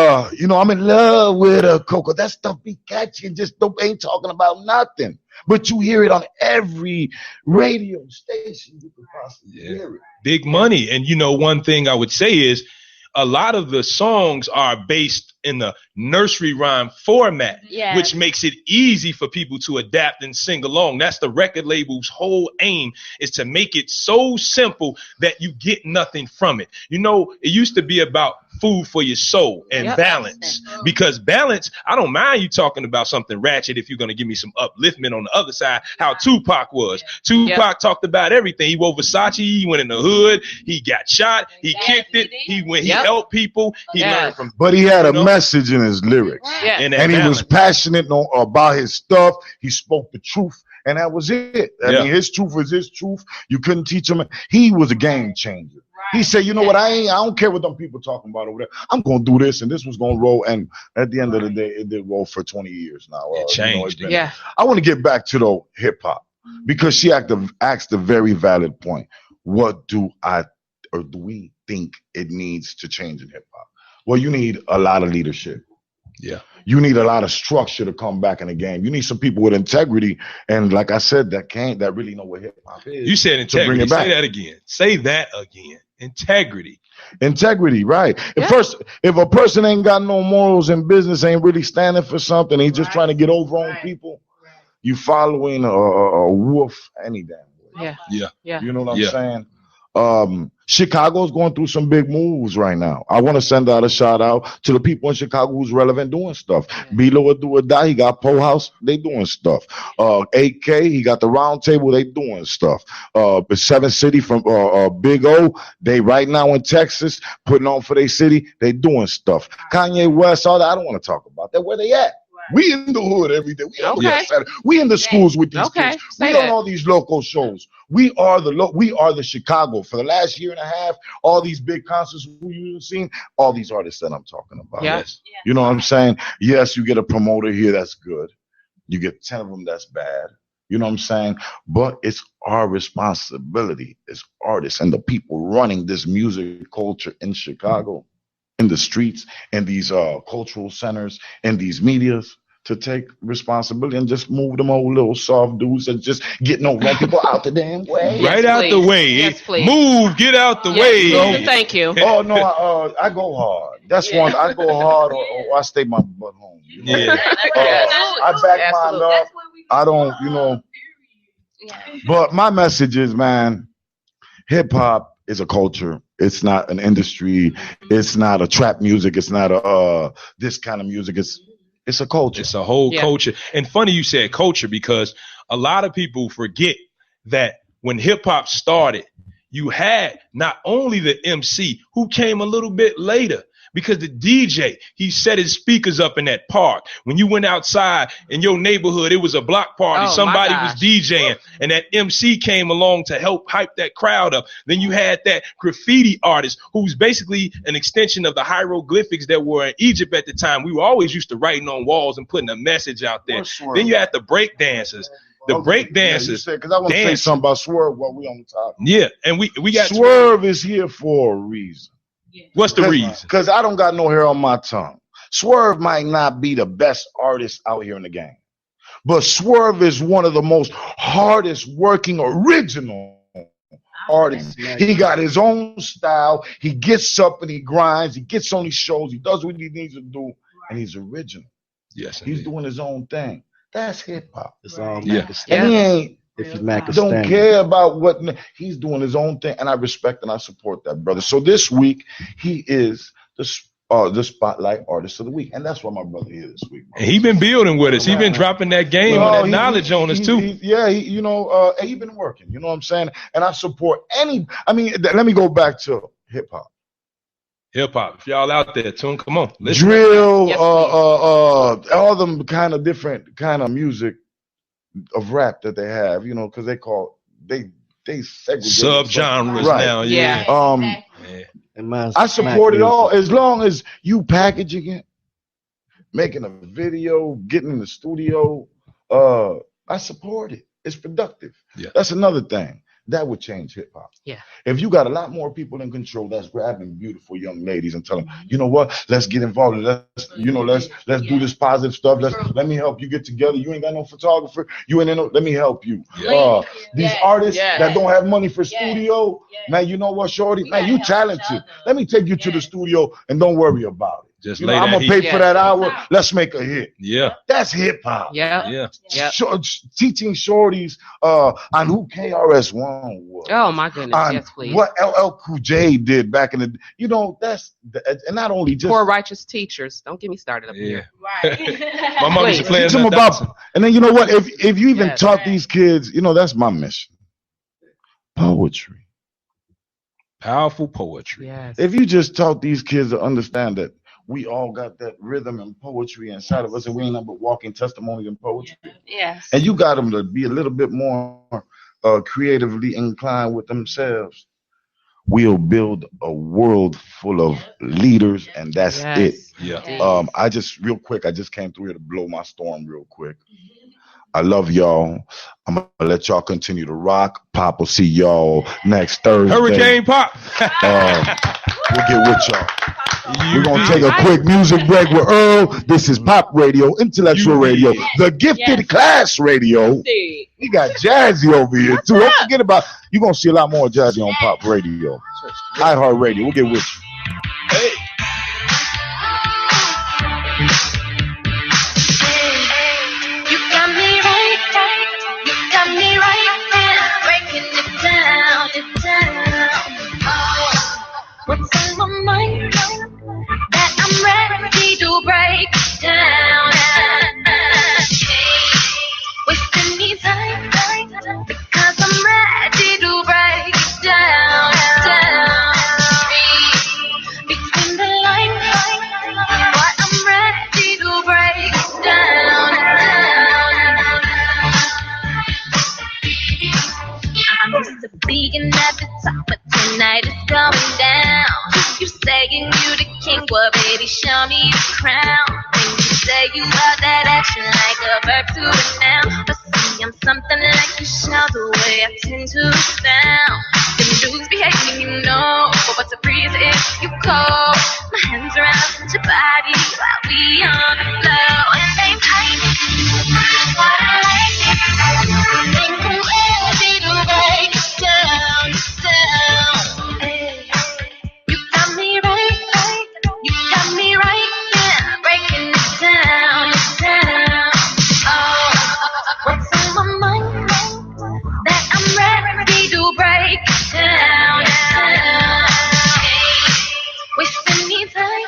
I'm in love with Coco. That stuff be catchy and just ain't talking about nothing. But you hear it on every radio station you can possibly hear it. Big money. And one thing I would say is a lot of the songs are based in the nursery rhyme format, which makes it easy for people to adapt and sing along. That's the record label's whole aim, is to make it so simple that you get nothing from it. It used to be about food for your soul and balance. Because balance, I don't mind you talking about something ratchet if you're going to give me some upliftment on the other side, how Tupac was. Tupac talked about everything. He wore Versace, he went in the hood, he got shot, he kicked it, he helped people, he learned from. But he had a message in his lyrics. And he was passionate about his stuff. He spoke the truth. And that was it. I mean, his truth was his truth. You couldn't teach him. He was a game changer. He said, you know what, I don't care what them people talking about over there. I'm going to do this, and this was going to roll. And at the end of the day, it did roll for 20 years now. It changed. I want to get back to the hip-hop because she asked a very valid point. What do we think it needs to change in hip-hop? Well, you need a lot of leadership. Yeah. You need a lot of structure to come back in the game. You need some people with integrity, and like I said, that really know what hip hop is. You said integrity. Say that again. Say that again. Integrity. Integrity, right? If a person ain't got no morals in business, ain't really standing for something, he's just trying to get over on people. You following a wolf any damn way. Yeah. You know what I'm saying? Chicago's going through some big moves right now. I want to send out a shout out to the people in Chicago who's relevant doing stuff. Bilo Do or Die, he got Poe House, they doing stuff. AK, he got the Round Table, they doing stuff. The Seven City from Big O, they right now in Texas putting on for their city, they doing stuff. Kanye West, all that, I don't want to talk about that. Where they at? We in the hood every day. We in the schools with these kids. We on all these local shows. We are the Chicago. For the last year and a half, all these big concerts you've seen, all these artists that I'm talking about. Yes. You know what I'm saying? Yes, you get a promoter here, that's good. You get 10 of them, that's bad. You know what I'm saying? But it's our responsibility as artists and the people running this music culture in Chicago, in the streets, in these cultural centers, in these medias, to take responsibility and just move them old little soft dudes and just get no run people out the damn way. Right out the way. Yes, please. Move, get out the way. Thank you. Oh no, I go hard. That's one. I go hard or I stay my butt home. You know? I back mine up. I don't, you know. But my message is, man, hip hop is a culture. It's not an industry. It's not a trap music. It's not a this kind of music. It's a culture. It's a whole culture. And funny you said culture because a lot of people forget that when hip hop started, you had not only the MC who came a little bit later. Because the DJ, he set his speakers up in that park. When you went outside in your neighborhood, it was a block party. Somebody was DJing, and that MC came along to help hype that crowd up. Then you had that graffiti artist who's basically an extension of the hieroglyphics that were in Egypt at the time. We were always used to writing on walls and putting a message out there. Then you had the break dancers. The break dancers. Because I want to say something about Swurv while we on the topic. Yeah, and we got Swurv is here for a reason. What's the reason? Because I don't got no hair on my tongue. Swurv might not be the best artist out here in the game, but Swurv is one of the most hardest working original artists. He got his own style. He gets up and he grinds. He gets on these shows. He does what he needs to do, and he's original. Yes, he's doing his own thing. That's hip hop. It's all and he ain't. Don't care about what he's doing his own thing, and I respect and I support that brother. So this week he is the Spotlight Artist of the Week, and that's why my brother here this week. And he been building with us. He been dropping that game and that knowledge on us too. He been working. You know what I'm saying? And I support let me go back to hip hop. Hip hop, if y'all out there, come on, listen. Drill, all them kind of different kind of music of rap that they have, you know, because they segregate subgenres now. I support it all as long as you packaging it, making a video, getting in the studio. I support it. It's productive. That's another thing that would change hip hop. If you got a lot more people in control that's grabbing beautiful young ladies and telling them, you know what, let's get involved. Let's do this positive stuff. Let me help you get together. You ain't got no photographer. You ain't no. Let me help you. These artists that don't have money for studio, man, you know what, shorty, man, you talented. Let me take you to the studio and don't worry about it. Just You lay know, I'm that gonna heat. pay for that hour. Let's make a hit. Yeah. That's hip hop. Yeah. Teaching shorties on who KRS-One was. Oh my goodness. On Yes, please. what LL Cool J did back in the, you know, and not only just Poor righteous teachers. Don't get me started up here. Right. My mom used to play teach us them that about, Dobson. and then you know what? If you even Yes. taught these kids, you know, that's my mission. Poetry. Powerful poetry. Yes. If you just taught these kids to understand that we all got that rhythm and poetry inside of us, and we ain't nothing but walking testimony and poetry. Yes. And you got them to be a little bit more creatively inclined with themselves. We'll build a world full of leaders, and that's it. Yeah. I just came through here to blow my storm real quick. I love y'all. I'm gonna let y'all continue to rock. Pop will see y'all next Thursday. Hurricane Pop. We'll get with y'all. We're gonna take a quick music break with Earl. This is Pop Radio, Intellectual Radio, the Gifted Class Radio. We got Jazzy over here too. Don't forget about, you're gonna see a lot more Jazzy on Pop Radio. iHeart Radio. We'll get with you. Hey. You got me right, you got me right there, breaking it down. Oh, what's on my mind that I'm ready to break down. Wasting me time because I'm ready to break it down. Between the lines, boy, I'm ready to break it down. I'm used to being at the top, but tonight it's going down. You saying you the king, well, baby, show me the crown. When you say you love that action like a verb to a noun, but see, I'm something like a shell, the way I tend to sound. Them dudes be hating, you know, but what's a breeze if you cold? My hands around your body while we on the floor, and they tight. What I like, think I'm ready to break it down. Hey. You got me right, yeah, breaking it down. Oh, what's on my mind that I'm ready to break it down. Wasting me time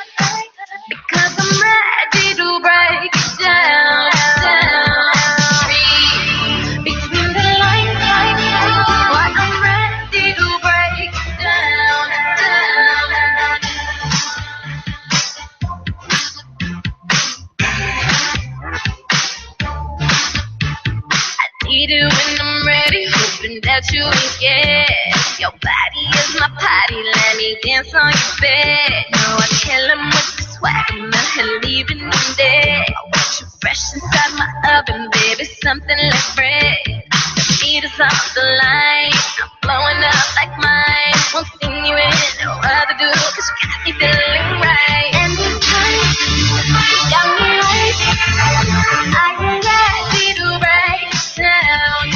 because I'm ready to break it down. Between the lines, boy, I'm ready to break it down. Need it when I'm ready, hoping that you will get. Your body is my party, let me dance on your bed. No, I kill him with the swag, I'm not leaving him dead. I want you fresh inside my oven, baby, something like bread. The beat is off the line, I'm blowing up like mine. Won't see you in no other dude, cause you got me feeling right. And this time, you got me right, I am ready to break down.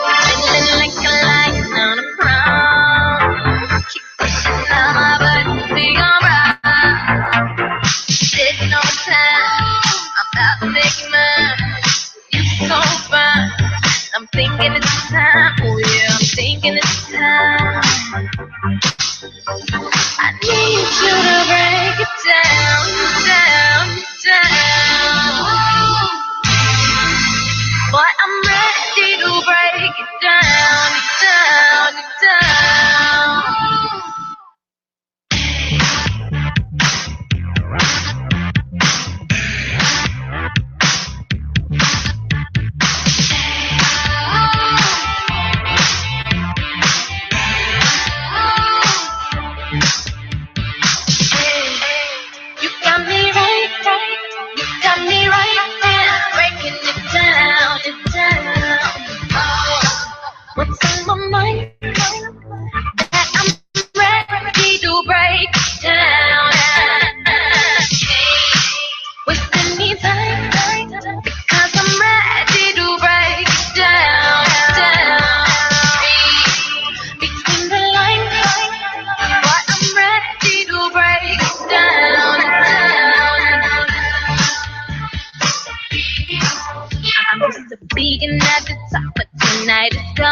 Feeling like a lion on a prom. Keep pushing down my butt, be alright. Sitting on time, I'm about to make you mine. You're so fine, I'm thinking it's time. Oh yeah, I'm thinking it's time. I need you to break it down. Boy, I'm ready to break it down.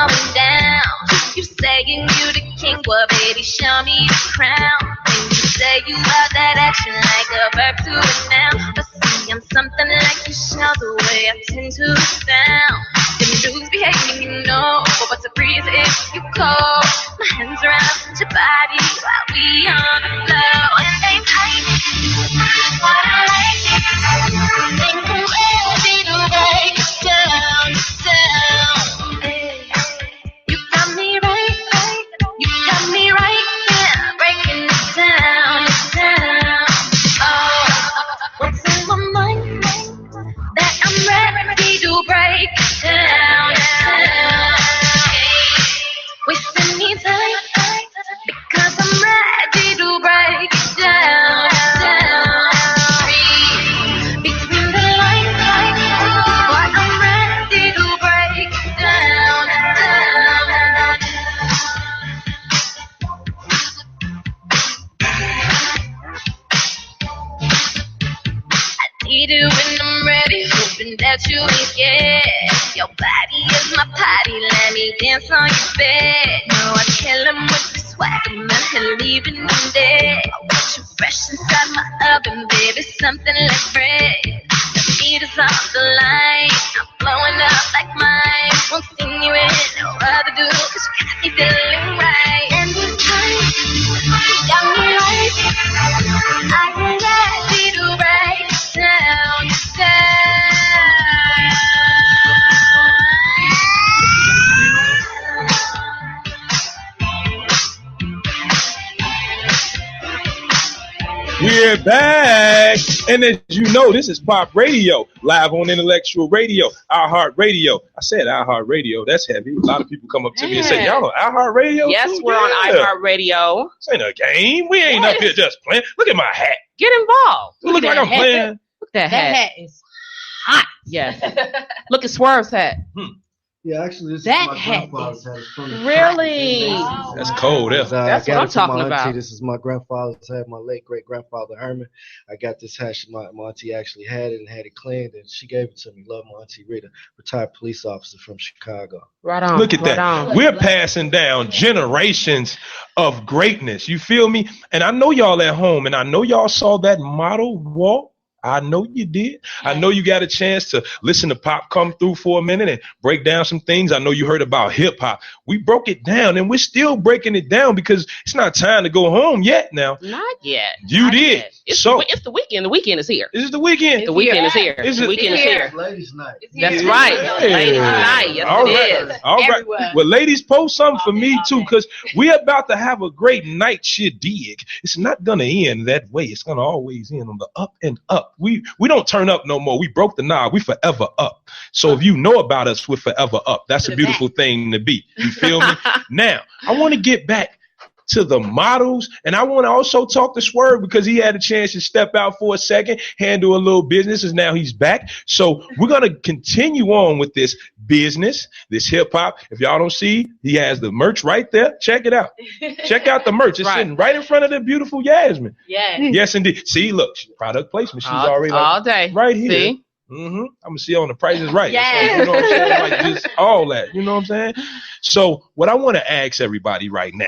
going down. You saying you the king, well, baby, show me the crown. And you say you love that action like a verb to a noun. But see, I'm something like you show the way I tend to sound. Them dudes be hating, you know, but what's a breeze if you cold? My hands around your body while we on the floor. And they tight, what I like, think I'm ready to break down, down. Hey, you got me right, you got me right, yeah, breaking it down, down. Oh, what's in my mind that I'm ready to break down, down. Wasting me time because I'm ready to break it down, down. Read between the lines, but I'm ready to break it down, down. I need it when I'm ready, hoping that you ain't scared. Your body is my party, let me dance on your bed. No, I kill him with the swag, I'm not leaving him dead. I want you fresh inside my oven, baby, something like bread. The beat is off the line, I'm blowing up like mine. Won't see you in no other dude, cause you got me feeling right. And this time, you got me right, I'm ready to break down, down. We're back, and as you know, this is Pop Radio, live on Intellectual Radio, iHeart Radio. I said iHeart Radio, that's heavy. A lot of people come up to me and say, y'all on iHeart Radio? Yes, too? we're on iHeart Radio. This ain't a game. We ain't up here just playing. Look at my hat. Get involved. Look like I'm playing. Look at that That hat. hat is hot. Yes. Look at Swurv's hat. Yeah, actually, this That is my hat grandfather's hat. It's from the Really? That's cold. That's That's what I'm talking about. This is my grandfather's hat, my late great-grandfather Herman. I got this hat. My auntie actually had it and had it cleaned, and she gave it to me. Love my auntie Rita, retired police officer from Chicago. Right on. Look at right that. On. We're passing down generations of greatness. You feel me? And I know y'all at home, and I know y'all saw that model walk. I know you did. I know you got a chance to listen to Pop come through for a minute and break down some things. I know you heard about hip hop. We broke it down, and we're still breaking it down because it's not time to go home yet now. Not yet. You Not did. yet. It's So- it's the weekend. The weekend is here. This is the weekend. The weekend is here. Is The it- weekend is here. Ladies' night. That's right. Yeah. Ladies' night. Yes, All it right. is. All right. Everywhere. Well, ladies, post something for me too, because we're about to have a great night. Shit, dig. It's not gonna end that way. It's gonna always end on the up and up. We don't turn up no more. We broke the knob. We forever up. So if you know about us, we're forever up. That's a beautiful thing to be. You feel me? Now, I want to get back to the models, and I want to also talk to Swurv because he had a chance to step out for a second, handle a little business, and now he's back. So we're going to continue on with this business, this hip hop. If y'all don't see, he has the merch right there. Check it out. Check out the merch. It's sitting right in front of the beautiful Yasmin. Yeah. Yes, indeed. See, look, product placement. She's all, already like, all day. right here. See? I'm gonna see on the Price is Right. Yeah. So, you know what I'm saying? Like just all that. You know what I'm saying? So what I want to ask everybody right now,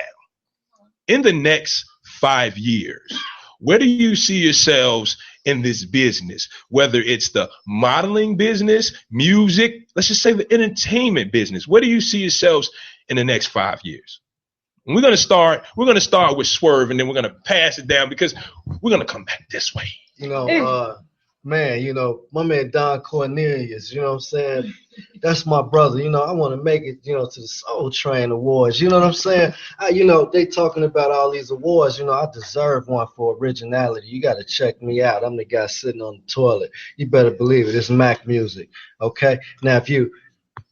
in the next 5 years, where do you see yourselves in this business? Whether it's the modeling business, music, let's just say the entertainment business. Where do you see yourselves in the next 5 years? And we're gonna start with Swurv, and then we're gonna pass it down because we're gonna come back this way. You know, man, you know, my man Don Cornelius, you know what I'm saying? That's my brother. You know, I want to make it, you know, to the Soul Train Awards. You know what I'm saying? You know, they talking about all these awards. You know, I deserve one for originality. You got to check me out. I'm the guy sitting on the toilet. You better believe it. It's Mac music. Okay? Now, if you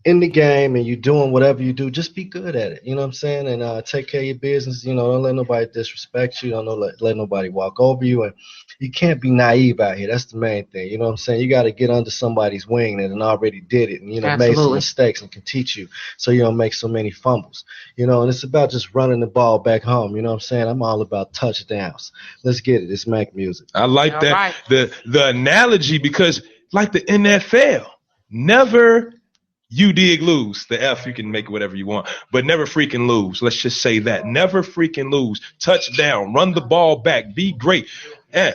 in the game and you're doing whatever you do, just be good at it. You know what I'm saying? And take care of your business. You know, don't let nobody disrespect you. Don't let nobody walk over you. And you can't be naive out here. That's the main thing. You know what I'm saying? You got to get under somebody's wing that already did it and, you know, made some mistakes and can teach you so you don't make so many fumbles. You know, and it's about just running the ball back home. You know what I'm saying? I'm all about touchdowns. Let's get it. It's Mac music. I like All that. right. The analogy, because like the NFL, never You dig lose. The F, you can make it whatever you want, but never freaking lose. Let's just say that. Never freaking lose. Touchdown. Run the ball back. Be great. And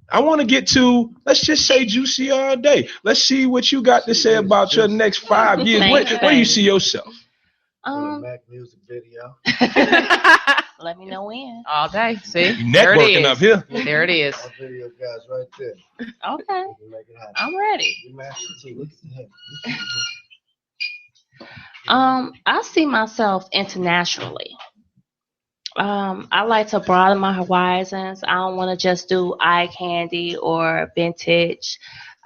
I want to get to, let's just say Juicy all day. Let's see what you got to say about your next 5 years. Where do you see yourself? Mac music video. Let me know when. All day. See? Networking up here. There it is. Our video guys right there. Okay. We can make it happen. I'm ready. We match it too. Look at him. I see myself internationally. I like to broaden my horizons. I don't want to just do eye candy or vintage.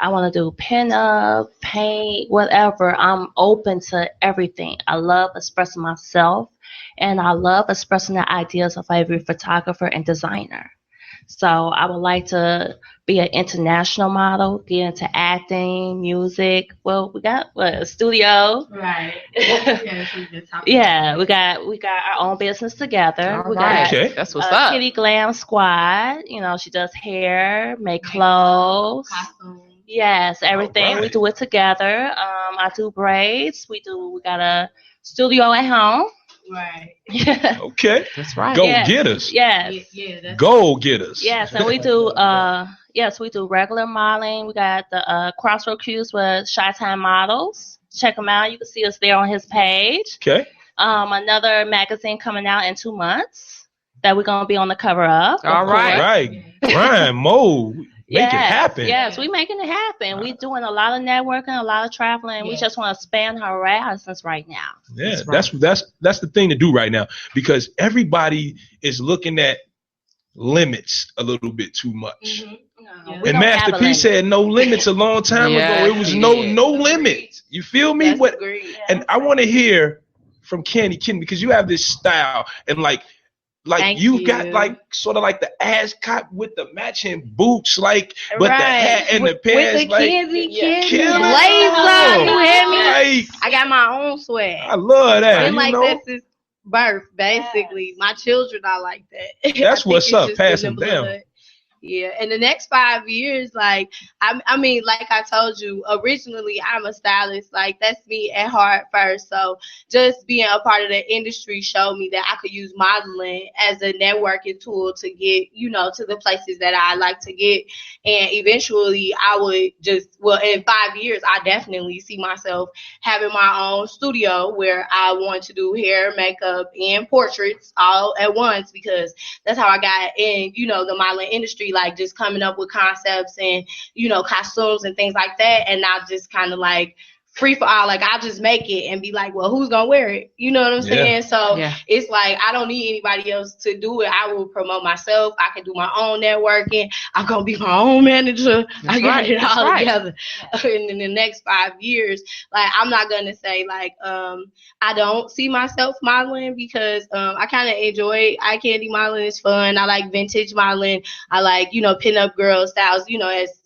I want to do pinup, paint, whatever. I'm open to everything. I love expressing myself, and I love expressing the ideas of every photographer and designer. So I would like to be an international model, get into acting, music. Well, we got a studio. Right. Yeah, we got our own business together. All We right. got Okay. That's what's up. Kitty Glam Squad. You know, she does hair, make clothes. Costume. Yes, everything. All right. We do it together. I do braids. We got a studio at home. Right. Okay. That's right. Go Yes. get us. Yes. Yeah. That's Go get us. Yes, and we do we do regular modeling. We got the Crossroad Cruise with Chi-Town Models. Check them out. You can see us there on his page. Okay. Another magazine coming out in 2 months that we're gonna be on the cover of. All right. Right. Grind mode. Make it happen. Yes, we making it happen. We doing a lot of networking, a lot of traveling. We Yes. just want to expand our horizons right now. Yeah, That's that's the thing to do right now, because everybody is looking at limits a little bit too much. No, Yeah. we And don't Master have a P limit. said no limits a long time Yeah, ago. It was he no did. limits. You feel me? That's What? agreed. And I want to hear from Candy Kitten, because you have this style and like Thank you you. got like sort of like the ascot with the matching boots, like but the hat and the With pants, the like Kenzie Yeah. kids, kill blazer, you hear me? Like, I got my own swag. I love that. Been You like know? that since birth, basically. My children are like that. I That's think what's it's up. just Pass in the them down. blood. Yeah, in the next 5 years, like I mean, like I told you, originally I'm a stylist. Like that's me at heart first. So just being a part of the industry showed me that I could use modeling as a networking tool to get, to the places that I like to get. And eventually I would in 5 years, I definitely see myself having my own studio where I want to do hair, makeup, and portraits all at once, because that's how I got in, the modeling industry, like just coming up with concepts and, costumes and things like that. And not just kind of like free for all, like I'll just make it and be like, well, who's gonna wear it? You know what I'm saying? So Yeah. it's like I don't need anybody else to do it. I will promote myself. I can do my own networking. I'm gonna be my own manager. I got right. it That's all right. together. And in the next 5 years, like I'm not gonna say like I don't see myself modeling, because I kind of enjoy eye candy modeling. It's fun. I like vintage modeling. I like pinup girl styles.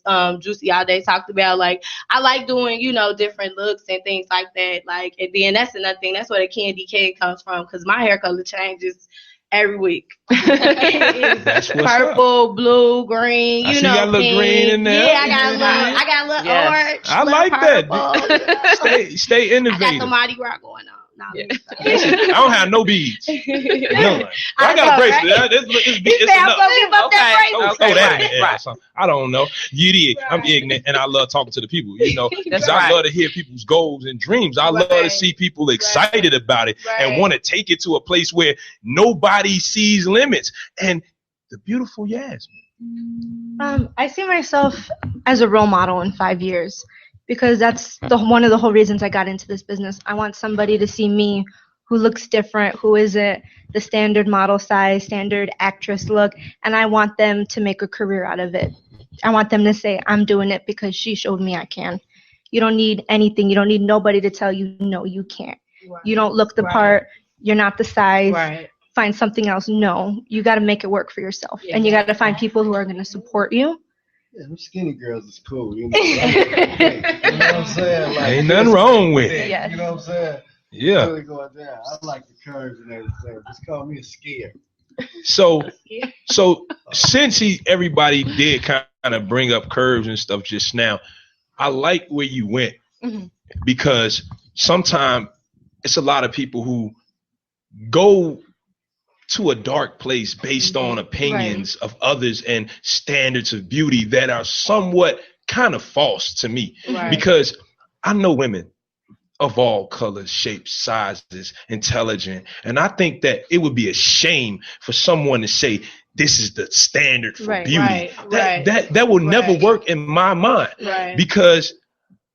As Juicy all day talked about, like I like doing different looks and things like that. Like, and then that's another thing. That's where the candy cane comes from, because my hair color changes every week. That's what's Purple, blue, green. I see you got a little pink. green in there. Yeah, I got a little Yes. orange. I little like that. purple. Stay I got innovative. the Mardi Gras going on. No, I don't have no beads. None. I got know, a bracelet. right? It's He said, I'm enough. gonna give up that Oh, bracelet. throw that right, in there or something. I don't know. I'm ignorant, and I love talking to the people, because That's I right. love to hear people's goals and dreams. I love to Right. see people excited about it and Right. want to take it to a place where nobody sees limits. And the beautiful Yasmin. I see myself as a role model in 5 years, because that's one of the whole reasons I got into this business. I want somebody to see me who looks different, who isn't the standard model size, standard actress look, and I want them to make a career out of it. I want them to say, I'm doing it because she showed me I can. You don't need anything. You don't need nobody to tell you, no, you can't. You don't look the part. You're not the size. Right. Find something else. No, you got to make it work for yourself. And you got to find people who are going to support you. Yeah, them skinny girls is cool. You know what I'm saying? Like, Ain't nothing wrong with it. Yes. You know what I'm saying? Yeah. Really going down. I like the curves and everything. Just call me a skier. So since everybody did kind of bring up curves and stuff just now, I like where you went, Mhm. because sometimes it's a lot of people who go to a dark place based on opinions of others and standards of beauty that are somewhat kind of false to me. Because I know women of all colors, shapes, sizes, intelligent. And I think that it would be a shame for someone to say this is the standard for beauty. That will never work in my mind. Because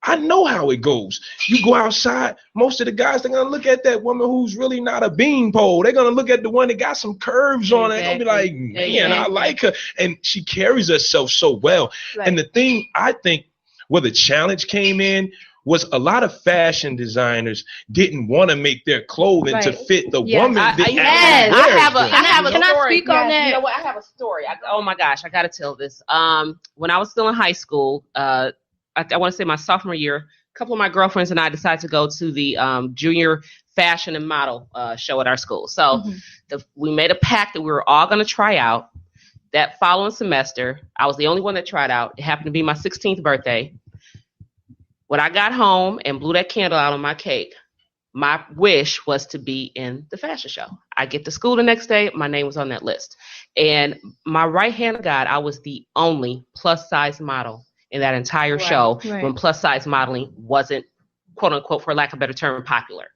I know how it goes. You go outside, most of the guys, they're going to look at that woman who's really not a beanpole. They're going to look at the one that got some curves on it. They're going to be like, man, I like her. And she carries herself so well. And the thing I think where the challenge came in was a lot of fashion designers didn't want to make their clothing to fit the woman. I have a story. On that? You know what? I have a story. Oh my gosh, I got to tell this. When I was still in high school, I want to say my sophomore year, a couple of my girlfriends and I decided to go to the junior fashion and model show at our school. So we made a pact that we were all going to try out. That following semester, I was the only one that tried out. It happened to be my 16th birthday. When I got home and blew that candle out on my cake, my wish was to be in the fashion show. I get to school the next day, my name was on that list. And my right hand of God, I was the only plus size model in that entire show when plus size modeling wasn't, quote unquote, for lack of a better term, popular.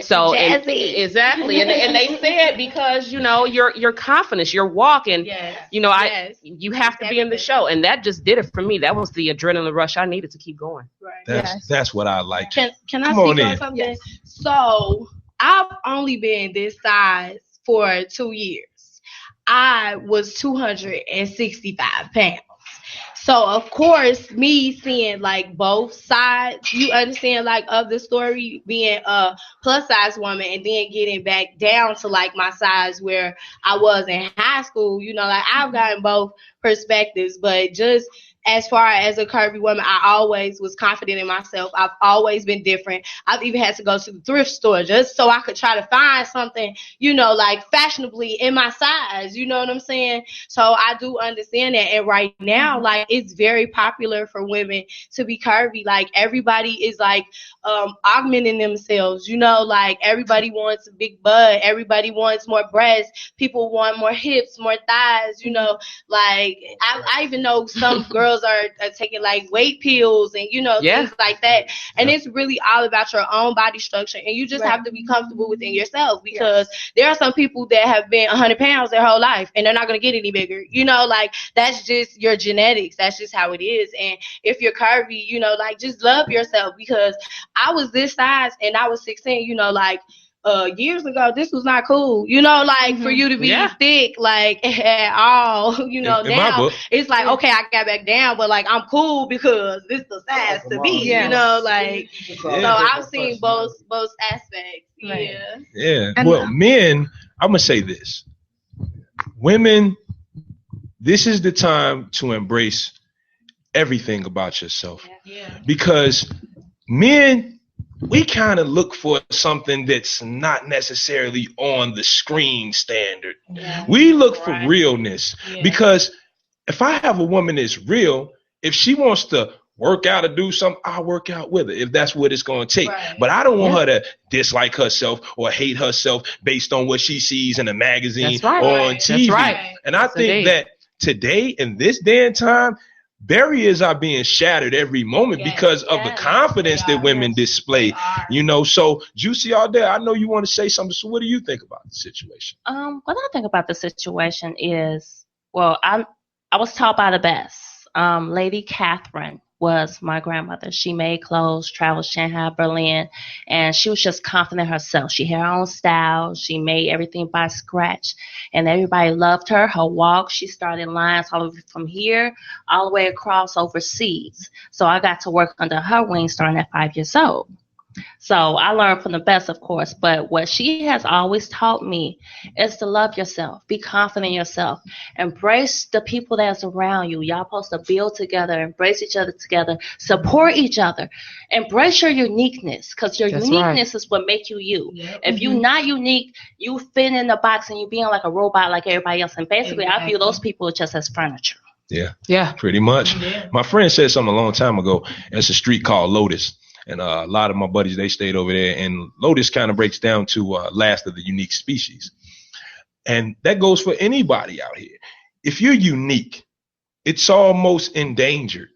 So exactly, and they said because your confidence, your walk, and you have to be in the show, and that just did it for me. That was the adrenaline rush I needed to keep going. That's what I like. Can I speak on something? Yes. So I've only been this size for 2 years. I was 265 pounds. So, of course, me seeing, like, both sides, you understand, like, of the story, being a plus-size woman and then getting back down to, like, my size where I was in high school, like, I've gotten both perspectives. But just as far as a curvy woman, I always was confident in myself. I've always been different. I've even had to go to the thrift store just so I could try to find something, like fashionably in my size. You know what I'm saying? So I do understand that. And right now, like, it's very popular for women to be curvy. Like, everybody is like augmenting themselves, like everybody wants a big butt. Everybody wants more breasts. People want more hips, more thighs, like I even know some girls are taking like weight pills and things like that, and it's really all about your own body structure, and you just have to be comfortable within yourself, because there are some people that have been 100 pounds their whole life and they're not going to get any bigger, like that's just your genetics, that's just how it is. And if you're curvy, like, just love yourself, because I was this size and I was 16, like years ago, this was not cool, like for you to be thick, like at all, now it's like, okay, I got back down, but like I'm cool because this is the size to be, like, so I've seen both aspects. Well, men, I'm gonna say this, women, this is the time to embrace everything about yourself, because men, we kind of look for something that's not necessarily on the screen standard. We look for realness, because if I have a woman that's real, if she wants to work out or do something, I'll work out with her if that's what it's going to take. But I don't want her to dislike herself or hate herself based on what she sees in a magazine or on TV. And I think that today, in this day and time, barriers are being shattered every moment because of the confidence that women display, So, Juicy, all day, I know you want to say something. So what do you think about the situation? What I think about the situation is, well, I was taught by the best. Lady Catherine was my grandmother. She made clothes, traveled Shanghai, Berlin, and she was just confident herself. She had her own style. She made everything by scratch, and everybody loved her. Her walk, she started lines all over from here all the way across overseas. So I got to work under her wing starting at 5 years old. So I learned from the best, of course, but what she has always taught me is to love yourself, be confident in yourself, embrace the people that's around you. Y'all supposed to build together, embrace each other together, support each other, embrace your uniqueness, because your uniqueness is what makes you you. If you're not unique, you fit in the box and you being like a robot like everybody else. And basically, I view those people just as furniture. Yeah, pretty much. My friend said something a long time ago. It's a street called Lotus. And a lot of my buddies, they stayed over there. And Lotus kind of breaks down to last of the unique species. And that goes for anybody out here. If you're unique, it's almost endangered.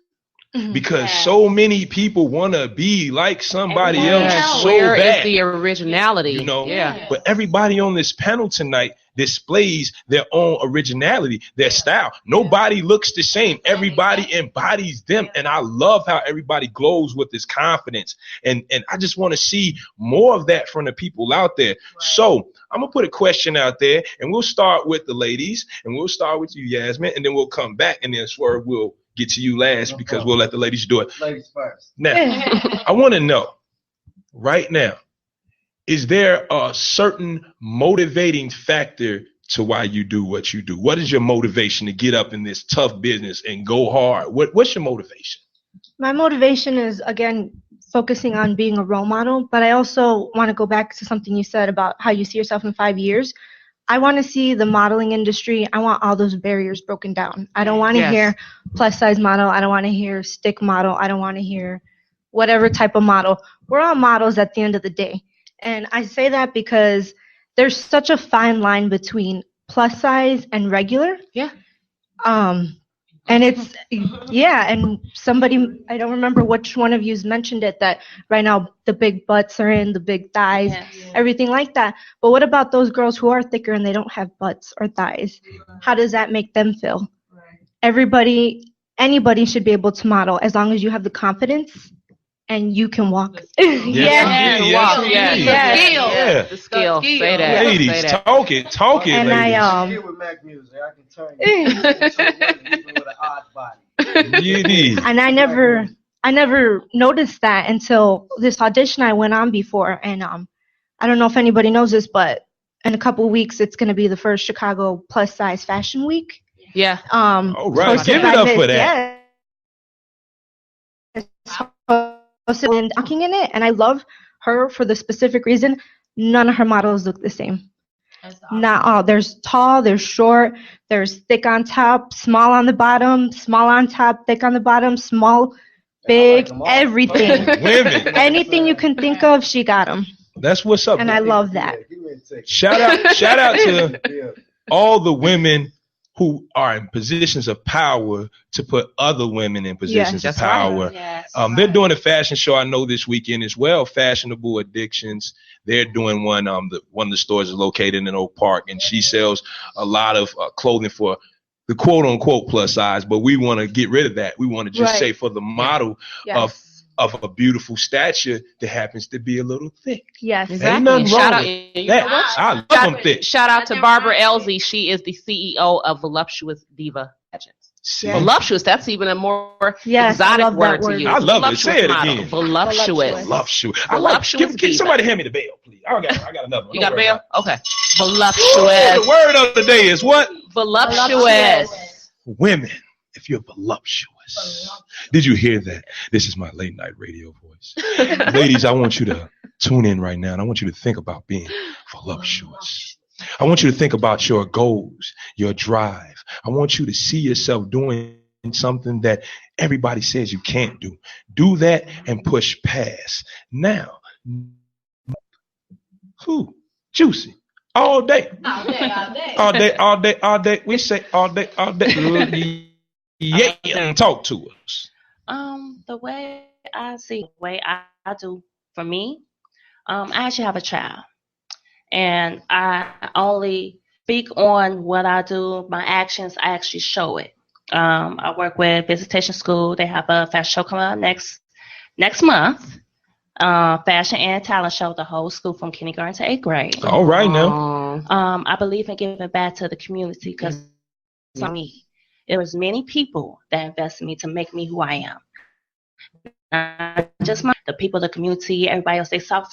Because so many people want to be like somebody else so Where bad. is the originality? You know, but everybody on this panel tonight displays their own originality, their style. Nobody looks the same. Everybody embodies them. And I love how everybody glows with this confidence. And I just want to see more of that from the people out there. So I'm going to put a question out there, and we'll start with the ladies, and we'll start with you, Yasmin, and then we'll come back, and then Swurv will get to you last because we'll let the ladies do it. Ladies first. Now, I want to know right now, is there a certain motivating factor to why you do what you do? What is your motivation to get up in this tough business and go hard? What's your motivation? My motivation is, again, focusing on being a role model, but I also want to go back to something you said about how you see yourself in 5 years. I want to see the modeling industry. I want all those barriers broken down. I don't want to hear plus size model. I don't want to hear stick model. I don't want to hear whatever type of model. We're all models at the end of the day. And I say that because there's such a fine line between plus size and regular. Yeah. And it's, and somebody, I don't remember which one of you's mentioned it, that right now the big butts are in, the big thighs, everything like that. But what about those girls who are thicker and they don't have butts or thighs? How does that make them feel? Anybody should be able to model as long as you have the confidence and you can walk. The skill. Say that. Ladies, talk it, and ladies. With Mac music, I can turn you even with an odd body. And I never noticed that until this audition I went on before. And I don't know if anybody knows this, but in a couple of weeks it's going to be the first Chicago Plus Size Fashion Week. All right, give it up for that. And talking in it, and I love her for the specific reason none of her models look the same. Not all. There's tall, there's short, there's thick on top, small on the bottom, small on top, thick on the bottom, small, big, everything. Women. Anything you can think of, she got them. That's what's up. And I love that. Shout out to all the women who are in positions of power to put other women in positions of power. They're doing a fashion show, I know, this weekend as well, Fashionable Addictions. They're doing one. One of the stores is located in Oak Park, and she sells a lot of clothing for the quote-unquote plus size, but we want to get rid of that. We want to just say for the model of a beautiful stature that happens to be a little thick. Yes, exactly. Ain't nothing wrong with that. I love them thick. Shout out to Barbara Elsie. She is the CEO of Voluptuous Diva Pageants. Voluptuous, that's even a more exotic word to use. I love it. Say it again. Voluptuous. Can somebody hand me the bell, please? I got another one. You got a bell? Okay. Voluptuous. The word of the day is what? Voluptuous. Women, if you're voluptuous. Did you hear that? This is my late night radio voice. Ladies, I want you to tune in right now, and I want you to think about being voluptuous. I want you to think about your goals, your drive. I want you to see yourself doing something that everybody says you can't do. Do that and push past. Now, juicy. All day. We say all day. Yeah, talk to us. The way I see, the way I do for me, I actually have a child, and I only speak on what I do. My actions, I actually show it. I work with Visitation School. They have a fashion show coming up next month. Fashion and talent show, the whole school from kindergarten to 8th grade. All right now. I believe in giving back to the community because for me, there was many people that invested in me to make me who I am. Just the people, the community, everybody else, they saw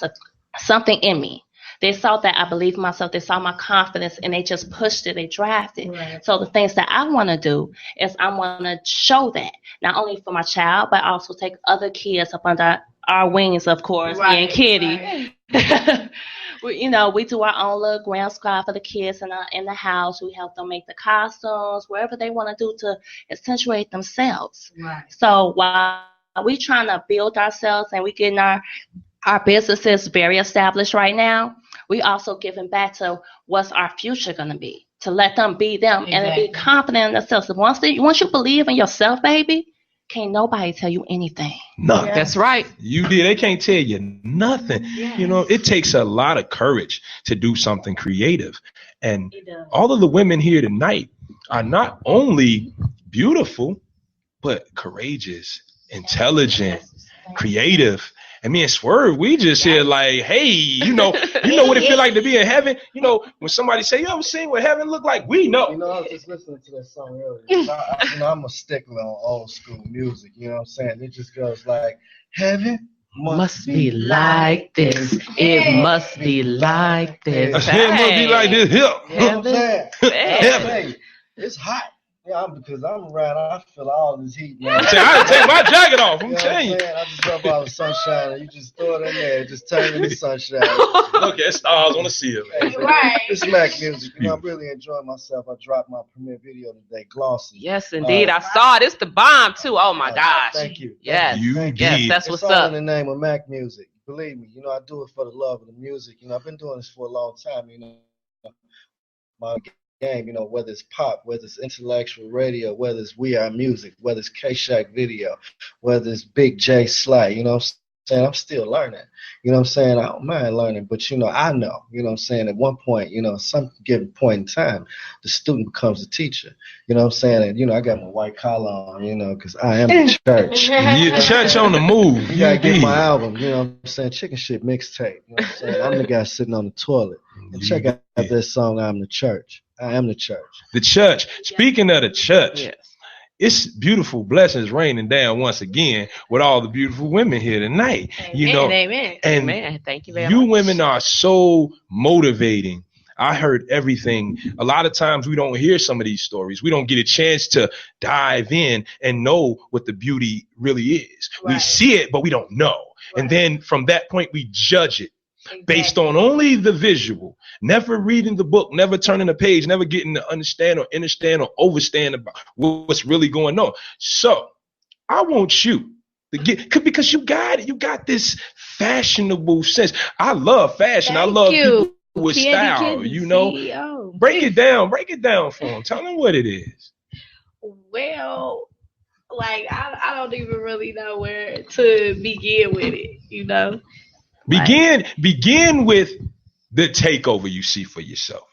something in me. They saw that I believed in myself. They saw my confidence, and they just pushed it. They drafted. Right. So the things that I want to do is I want to show that, not only for my child, but also take other kids up under our wings, of course, me and Kitty. Right. We do our own little grand squad for the kids in the house. We help them make the costumes, whatever they want to do to accentuate themselves. Right. So while we trying to build ourselves and we getting our businesses very established right now. We also giving back to what's our future going to be, to let them be them and be confident in themselves. Once you believe in yourself, baby, can't nobody tell you anything. Nothing. That's right. You did. They can't tell you nothing. Yes. You know, it takes a lot of courage to do something creative. And all of the women here tonight are not only beautiful, but courageous, intelligent, creative. And me and Swurv, we just said like, hey, you know what it feel like to be in heaven? You know, when somebody say, you ever seen what heaven look like? We know. You know, I was just listening to that song earlier. I'm a stickler on old school music. You know what I'm saying? It just goes like, heaven must be like this. It must be like this. It must be like this here. You know what I'm saying? Heaven. It's hot. Yeah, because I'm around, I feel all this heat, man. I take my jacket off. I'm You know telling you. what I'm saying? I just rub all the sunshine and you just throw it in there. Just turn into sunshine. Look at stars on the ceiling. Right. It's Mac music. You know, I'm really enjoying myself. I dropped my premiere video today, Glossy. Yes, indeed. I saw it. It's the bomb, too. Oh, my gosh. Thank you. Yes. You Thank Yes, did. that's It's what's all up. in the name of Mac music. Believe me, you know, I do it for the love of the music. You know, I've been doing this for a long time, you know. My game, you know, whether it's pop, whether it's intellectual radio, whether it's We Are Music, whether it's K-Shack Video, whether it's Big J Slay, you know what I'm saying? I'm still learning. You know what I'm saying? I don't mind learning, but, you know, I know, you know what I'm saying? At one point, you know, some given point in time, the student becomes the teacher. You know what I'm saying? And, you know, I got my white collar on, you know, because I am the church. You church on the move. You gotta get did. my album, you know what I'm saying? Chicken Shit mixtape. You know what I'm saying? I'm the guy sitting on the toilet. And check out this song, I'm the Church. I am the church. The church. Speaking of the church, Yes. it's beautiful blessings raining down once again with all the beautiful women here tonight. You know, Amen. and Man, thank you very you much. women are so motivating. I heard everything. A lot of times we don't hear some of these stories. We don't get a chance to dive in and know what the beauty really is. We Right. see it, but we don't know. And then from that point, we judge it based on only the visual, never reading the book, never turning the page, never getting to understand or overstand about what's really going on. So I want you to get, because you got it. You got this fashionable sense. I love fashion. I love people with style, you know. CEO. Break it down for them. Tell them what it is. Well, like I don't even really know where to begin with it, you know. Begin with the takeover you see for yourself.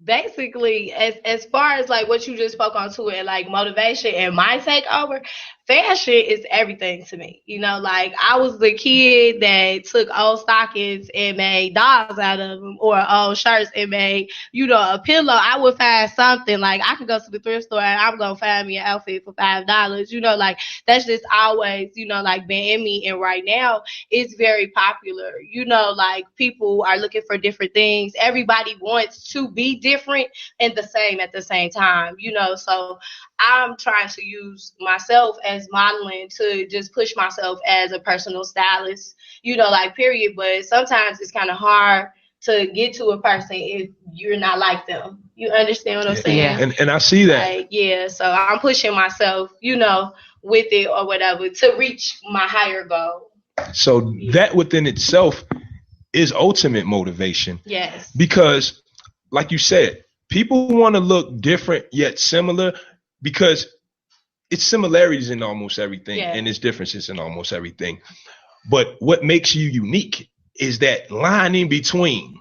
Basically, as far as like what you just spoke on to it, like motivation and my takeover, fashion is everything to me. You know, like I was the kid that took old stockings and made dolls out of them, or old shirts and made, you know, a pillow. I would find something, like I could go to the thrift store and I'm gonna find me an outfit for $5. You know, like that's just always, you know, like been in me. And right now it's very popular. You know, like people are looking for different things. Everybody wants to be different and the same at the same time, you know. So I'm trying to use myself as modeling to just push myself as a personal stylist, you know, like period. But sometimes it's kind of hard to get to a person if you're not like them. You understand what I'm saying? Yeah. And I see that. Like, yeah, so I'm pushing myself, you know, with it or whatever to reach my higher goal. So that within itself is ultimate motivation. Yes. Because, like you said, people want to look different yet similar because it's similarities in almost everything, Yeah. and it's differences in almost everything. But what makes you unique is that line in between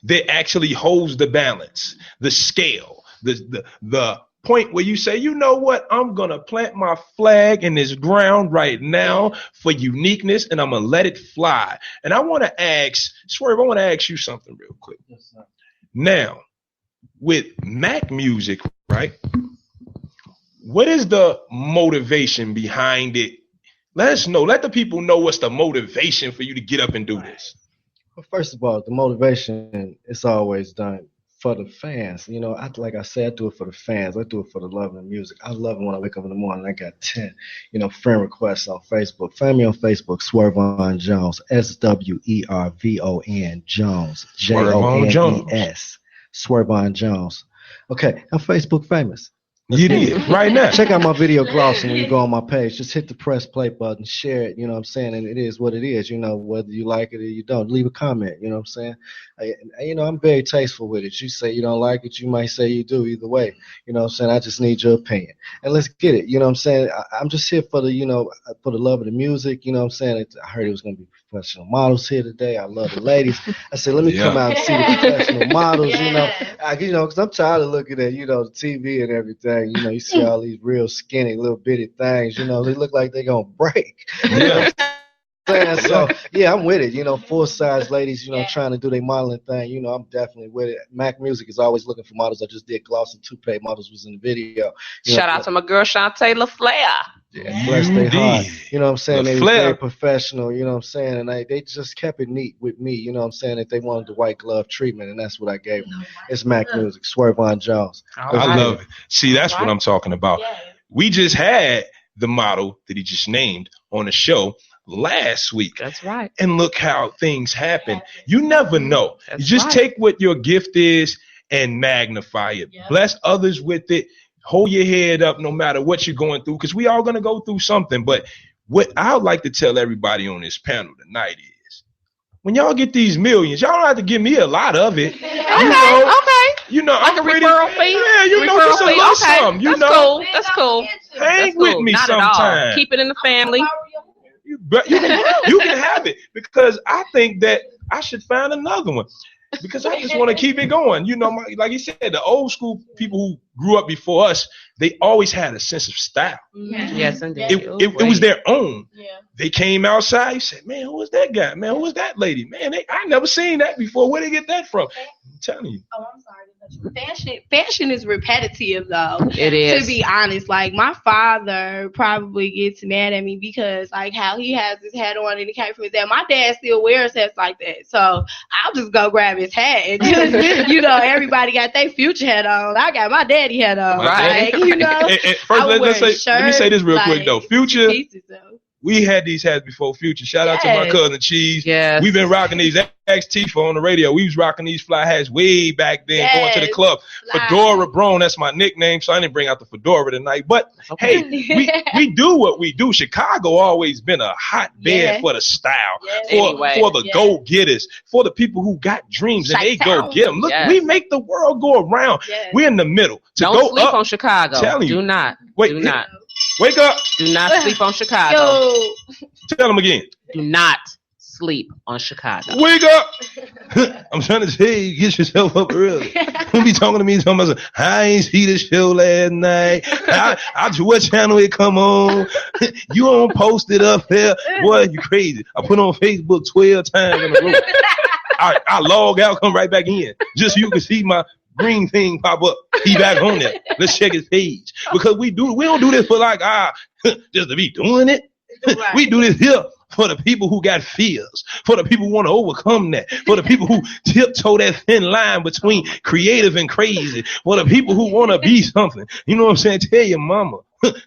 that actually holds the balance, the scale, the point where you say, you know what, I'm going to plant my flag in this ground right now for uniqueness, and I'm going to let it fly. And I want to ask, Swurv, I want to ask you something real quick. Yes, sir. Now, with Mac music, right? What is the motivation behind it? Let us know. Let the people know what's the motivation for you to get up and do this. Well, first of all, the motivation is always done for the fans. You know, like I said, I do it for the fans. I do it for the love of the music. I love it when I wake up in the morning. I got 10, you know, friend requests on Facebook. Find me on Facebook, Swurvon Jones, SWERVON Jones, JONES, Swurvon Jones. Okay, I'm Facebook famous. You did right now. Check out my video glossing when you go on my page. Just hit the press play button, share it, you know what I'm saying? And it is what it is, you know, whether you like it or you don't. Leave a comment, you know what I'm saying? You know, I'm very tasteful with it. You say you don't like it, you might say you do, either way. You know what I'm saying? I just need your opinion. And let's get it, you know what I'm saying? I'm just here for the, you know, for the love of the music, you know what I'm saying? I heard it was going to be professional models here today. I love the ladies. I said, let me come out and see the professional models, you know, because I'm tired of looking at, you know, the TV and everything. You know, you see all these real skinny little bitty things, you know, they look like they're going to break. Yeah. So, yeah, I'm with it. You know, full-size ladies, you know, trying to do their modeling thing. You know, I'm definitely with it. Mac Music is always looking for models. I just did Gloss and Toupee models was in the video. Shout out to my girl, Shantae LaFlair. Yeah, bless their heart. You know what I'm saying? They were LaFlair. very professional, you know what I'm saying? And they just kept it neat with me, you know what I'm saying? That they wanted the white glove treatment, and that's what I gave them. It's Mac Music, Swurv Jones. I love it. See, that's what I'm talking about. We just had the model that he just named on the show last week. That's right. And look how things happen. You never know. That's you just right. take what your gift is and magnify it. Bless others with it. Hold your head up no matter what you're going through, because we all going to go through something. But what I would like to tell everybody on this panel tonight is, when y'all get these millions, y'all don't have to give me a lot of it. You know, Like I'm a pretty, referral fee? Yeah, you know, just a little something. You That's know, cool. That's cool. hang That's with cool. me Not at all. sometime. Keep it in the family. But you can have it, because I think that I should find another one, because I just want to keep it going. You know, like you said, the old school people who grew up before us, they always had a sense of style. Yes, indeed. It was their own. They came outside. You said, man, who was that guy? Man, who was that lady? Man, I never seen that before. Where they get that from? I'm telling you. Oh, I'm sorry. Fashion is repetitive, though. It is. To be honest, like, my father probably gets mad at me because, like, how he has his hat on and he came from his dad. My dad still wears hats like that, so I'll just go grab his hat and just, you know, everybody got their Future hat on. I got my daddy hat on, Right. Like, you know. First, let me say this real quick though. Future, Pieces, though. we had these hats before Future. Shout out to my cousin Cheese. Yes. We've been rocking these XT on the radio. We was rocking these fly hats way back then, going to the club. Fly. Fedora Brone, that's my nickname, so I didn't bring out the fedora tonight. But hey, we do what we do. Chicago always been a hotbed for the style, for the go-getters, for the people who got dreams and they go get them. Look, we make the world go around. We're in the middle. Don't sleep on Chicago. Telling you. Do not. Wait, do not. Wake up. Do not sleep on Chicago. Yo. Tell them again. Do not sleep on Chicago. Wake up. I'm trying to say, get yourself up early. Don't be talking to me talking about, I ain't see the show last night. What channel it come on? You don't post it up here. Boy, you crazy. I put on Facebook 12 times in a row. I log out, come right back in, just so you can see my green thing pop up. He back on there. Let's check his page. Because we don't do this for like, just to be doing it. We do this here for the people who got fears, for the people who want to overcome that, for the people who tiptoe that thin line between creative and crazy, for the people who want to be something. You know what I'm saying? Tell your mama,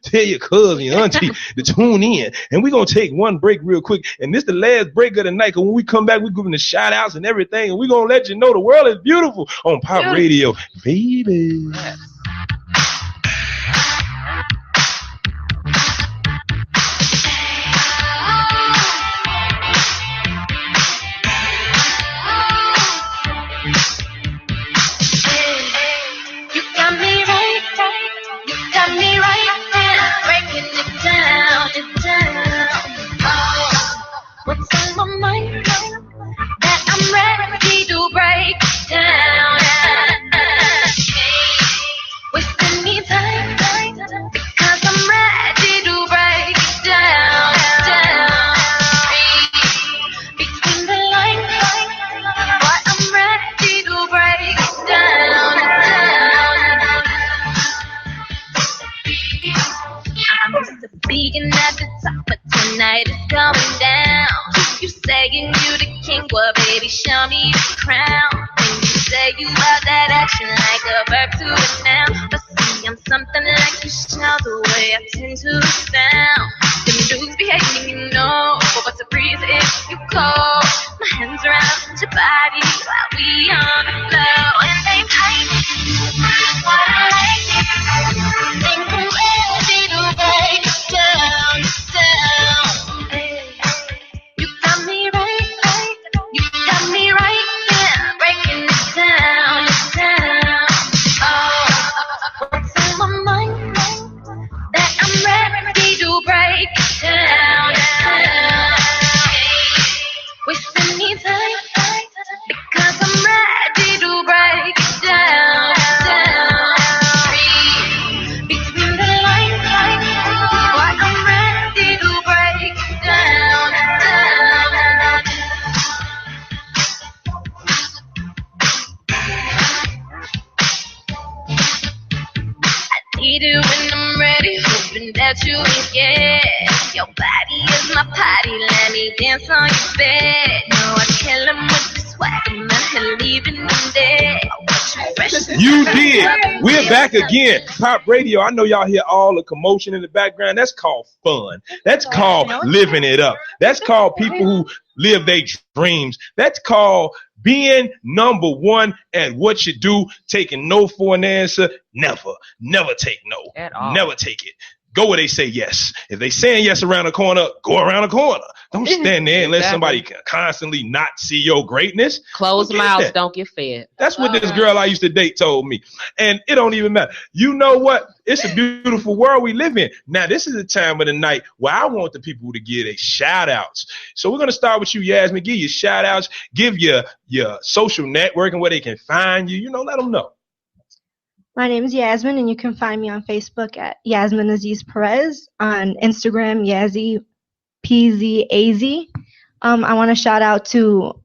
tell your cousin, your auntie to tune in. And we're going to take one break real quick. And this is the last break of the night. Because when we come back, we're giving the shout outs and everything. And we're going to let you know the world is beautiful on Pop Radio. Baby. Yes. What's on my mind that I'm ready to break down? Wasting me time because I'm ready to break down. Between the lines, but I'm ready to break down. I'm used to being at the top, but tonight it's going down. You saying you the king, well baby show me the crown. And you say you love that action like a verb to a noun. But see, I'm something like you show the way I tend to sound. Them dudes be hating, you know, but what's a breeze if you cold? My hands around your body while we on the floor. And they fight what I like. need it when I'm ready, hoping that you ain't scared. Your body is my party, let me dance on your bed. No, I kill him with the swag, I'm not here leaving him dead. You did. We're back again. Pop radio. I know y'all hear all the commotion in the background. That's called fun. That's called living it up. That's called people who live their dreams. That's called being number one at what you do, taking no for an answer. Never take no. At all. Never take it. Go where they say yes. If they saying yes around the corner, go around the corner. Don't stand there and let somebody constantly not see your greatness. Closed mouths don't get fed. That's what this girl I used to date told me. And it don't even matter. You know what? It's a beautiful world we live in. Now, this is the time of the night where I want the people to give their shout outs. So we're going to start with you, Yasmin. Give your shout outs. Give your social network and where they can find you. You know, let them know. My name is Yasmin, and you can find me on Facebook at Yasmin Aziz Perez, on Instagram, Yazzie PZAZ. I want to shout out to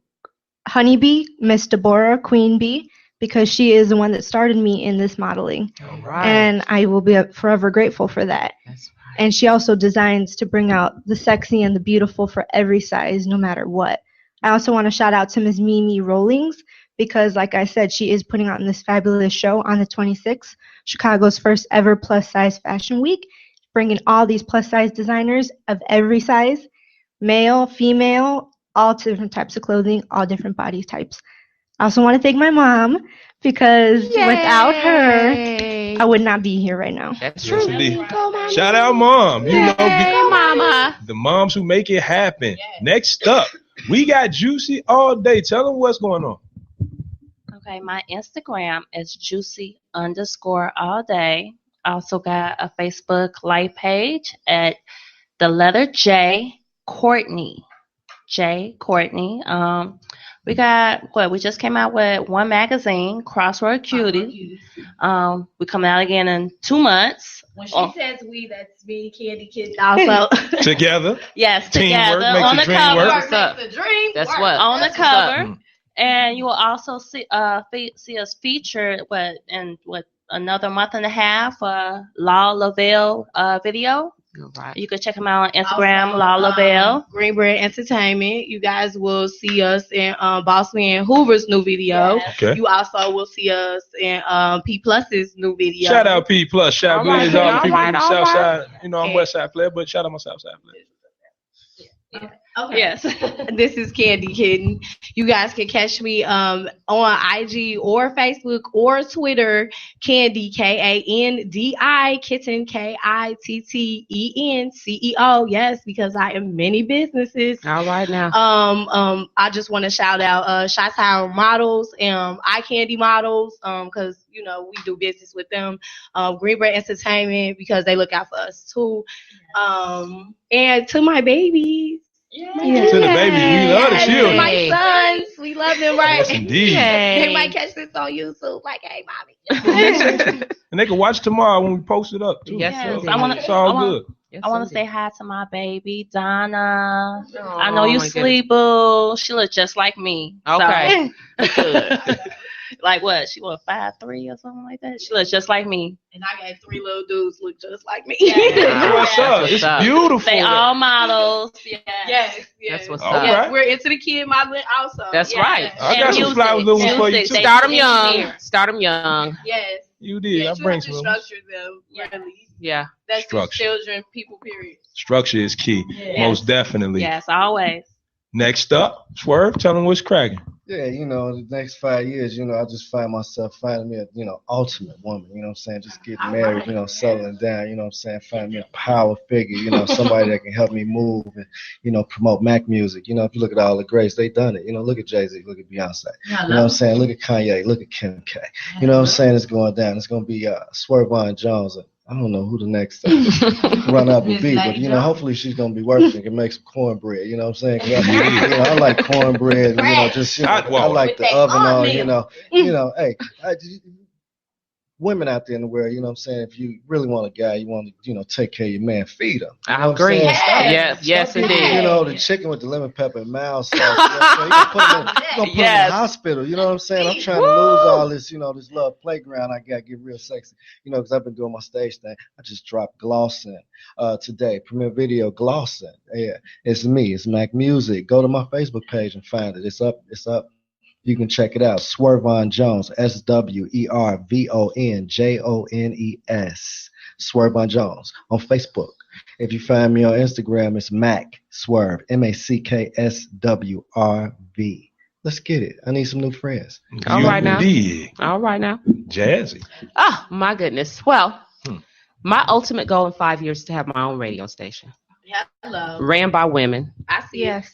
Honeybee, Miss Deborah, Queen Bee, because she is the one that started me in this modeling. All right. And I will be forever grateful for that. That's right. And she also designs to bring out the sexy and the beautiful for every size, no matter what. I also want to shout out to Ms. Mimi Rollings, because, like I said, she is putting on this fabulous show on the 26th, Chicago's first ever plus-size fashion week, bringing all these plus-size designers of every size, male, female, all different types of clothing, all different body types. I also want to thank my mom, because without her, I would not be here right now. That's true. Shout out, Mom. You know, Mama. The moms who make it happen. Next up, we got Juicy all day. Tell them what's going on. Okay, my Instagram is juicy_all-day. Also got a Facebook live page at the letter J Courtney. J Courtney. We got we just came out with one magazine, Crossroad Cutie. We coming out again in 2 months. When she says we, that's me, Candy Kid, also. Together. Yes, teamwork together on the cover. What's up? That's what on the cover. And you will also see us featured in another month and a half, Law Lavelle video. Right. You can check them out on Instagram, also, Law Lavelle. Greenbread Entertainment. You guys will see us in Bossman Hoover's new video. Yes. Okay. You also will see us in P Plus's new video. Shout out P Plus. Shout out to all the people from the South Side. You know, I'm West Side player, but shout out my South Side player. Okay. Yes. This is Candy Kitten. You guys can catch me on IG or Facebook or Twitter. Candy, Kandi, Kitten, KITTENCEO. Yes, because I am many businesses. All right now. I just want to shout out Chi-Town Models, Eye Candy Models, because you know we do business with them. Greenbread Entertainment, because they look out for us too. And to my babies. Yeah. To the babies, we love the children. My sons, we love them, right? Yes, indeed. They might catch this on YouTube, like, hey, mommy. And they can watch tomorrow when we post it up, too. Yes, so it's all good. I want to say hi to my baby, Donna. I know you sleep, boo. She looks just like me. Okay. So. Like what? She was 5'3" or something like that. She looks just like me. And I got 3 little dudes look just like me. What's up? It's beautiful. They all models. Yes. That's what's up. Yes, we're into the kid modeling also. That's right. I got some flowers little ones for you too. Start them young. Start them young. Yes. You did. I bring some. Structure them. Really. Yeah. That's children, people, period. Structure is key. Yes. Most definitely. Yes, always. Next up, Swurv, tell them what's cracking. Yeah, you know, the next 5 years, you know, I just find myself finding me a, ultimate woman, you know what I'm saying? Just getting married, settling down, you know what I'm saying? Finding me a power figure, somebody that can help me move and, promote Mac music. You know, if you look at all the greats, they done it. Look at Jay-Z, look at Beyonce. You know what I'm saying? Look at Kanye, look at Kim K. You know what I'm saying? It's going down. It's going to be Swurv Jones. I don't know who the next run up will be, but hopefully she's gonna be working and make some cornbread. You know what I'm saying? I like cornbread. I like the oven on. Hey, women out there in the world, you know what I'm saying? If you really want a guy, you want to, take care of your man, feed him. You know I what I'm agree. saying? Yes, indeed. The chicken with the lemon pepper and mild sauce. You know what I'm saying? You can put him in the hospital. You know what I'm saying? I'm trying to lose all this, this love playground. I got to get real sexy, because I've been doing my stage thing. I just dropped Glossin today. Premiere video, Glossin. Yeah, it's me. It's Mac Music. Go to my Facebook page and find it. It's up. You can check it out. Swurv Jones, SWERVONJONES. Swurv Jones on Facebook. If you find me on Instagram, it's Mac Swurv, MACKSWRV. Let's get it. I need some new friends. All right now. Jazzy. Oh, my goodness. Well, my ultimate goal in 5 years is to have my own radio station. Hello. Ran by women. I see. Yes.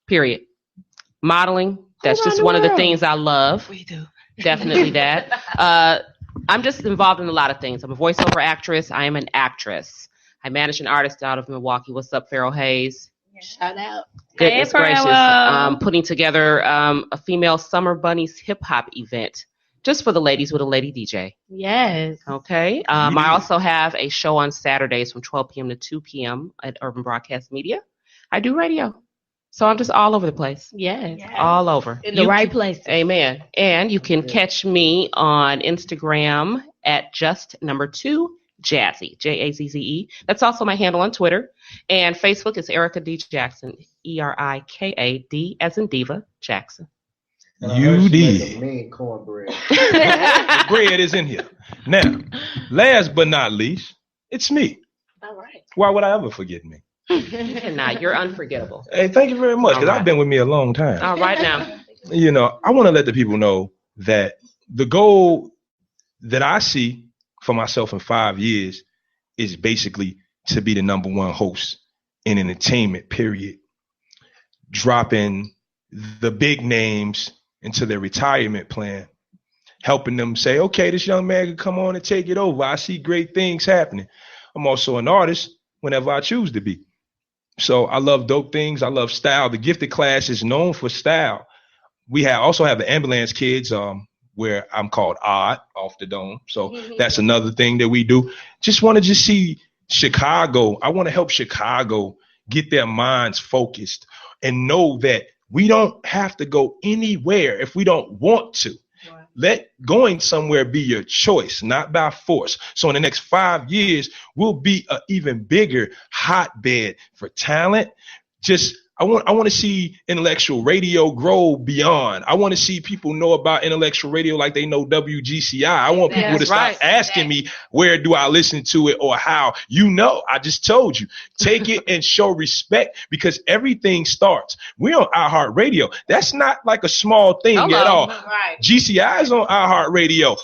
Period. Modeling. That's just one of the things I love. We do. Definitely that. I'm just involved in a lot of things. I'm a voiceover actress. I am an actress. I manage an artist out of Milwaukee. What's up, Farrell Hayes? Shout out. Goodness gracious. Putting together a female Summer Bunnies hip-hop event just for the ladies with a lady DJ. Yes. Okay. I also have a show on Saturdays from 12 p.m. to 2 p.m. at Urban Broadcast Media. I do radio. So I'm just all over the place. Yes. All over. In the right place. Amen. And you can catch me on Instagram at just2Jazzy, Jazze. That's also my handle on Twitter. And Facebook is Erica D. Jackson, ERIKAD as in Diva Jackson. You did. Mean cornbread. The bread is in here. Now, last but not least, it's me. All right. Why would I ever forget me? You're unforgettable. Hey, thank you very much, because I've been with me a long time. All right now. I want to let the people know that the goal that I see for myself in 5 years is basically to be the number one host in entertainment, period. Dropping the big names into their retirement plan, helping them say, okay, this young man can come on and take it over. I see great things happening. I'm also an artist whenever I choose to be. So I love dope things. I love style. The gifted class is known for style. We also have the ambulance kids, where I'm called Odd off the dome. So that's another thing that we do. Just want to see Chicago. I want to help Chicago get their minds focused and know that we don't have to go anywhere if we don't want to. Let going somewhere be your choice, not by force. So in the next 5 years, we'll be an even bigger hotbed for talent. I want to see intellectual radio grow beyond. I want to see people know about intellectual radio like they know WGCI. I want people to stop asking me, where do I listen to it or how? I just told you. Take it and show respect, because everything starts. We're on iHeartRadio. That's not like a small thing at all. Right. GCI is on iHeartRadio.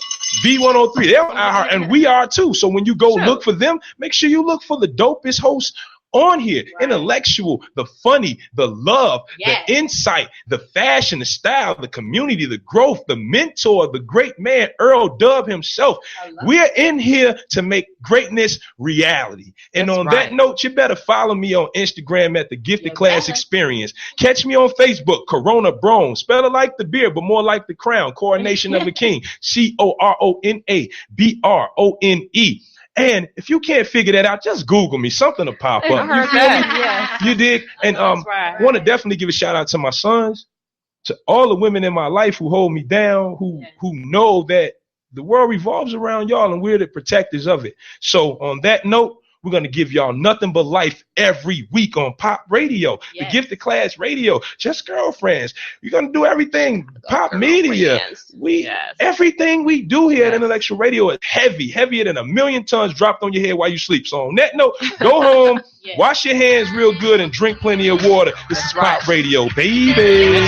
B103, they're on iHeart, and we are too. So when you go look for them, make sure you look for the dopest hosts on here. Intellectual, the funny, the love, the insight, the fashion, the style, the community, the growth, the mentor, the great man, Earl Dub himself. We're in here to make greatness reality. And on that note, you better follow me on Instagram at The Gifted Class Experience. Catch me on Facebook, Corona Brone. Spell it like the beer, but more like the crown. Coronation of a King. CORONABRONE. And if you can't figure that out, just Google me. Something will pop up. I heard that. You dig? And I want to definitely give a shout out to my sons, to all the women in my life who hold me down, who know that the world revolves around y'all and we're the protectors of it. So on that note, we're going to give y'all nothing but life every week on Pop Radio, the Gifted Class Radio, Just Girlfriends. We're going to do everything. Pop Media. Everything we do here at Intellectual Radio is heavier than 1,000,000 tons dropped on your head while you sleep. So on that note, go home, wash your hands real good, and drink plenty of water. This is Pop Radio, baby.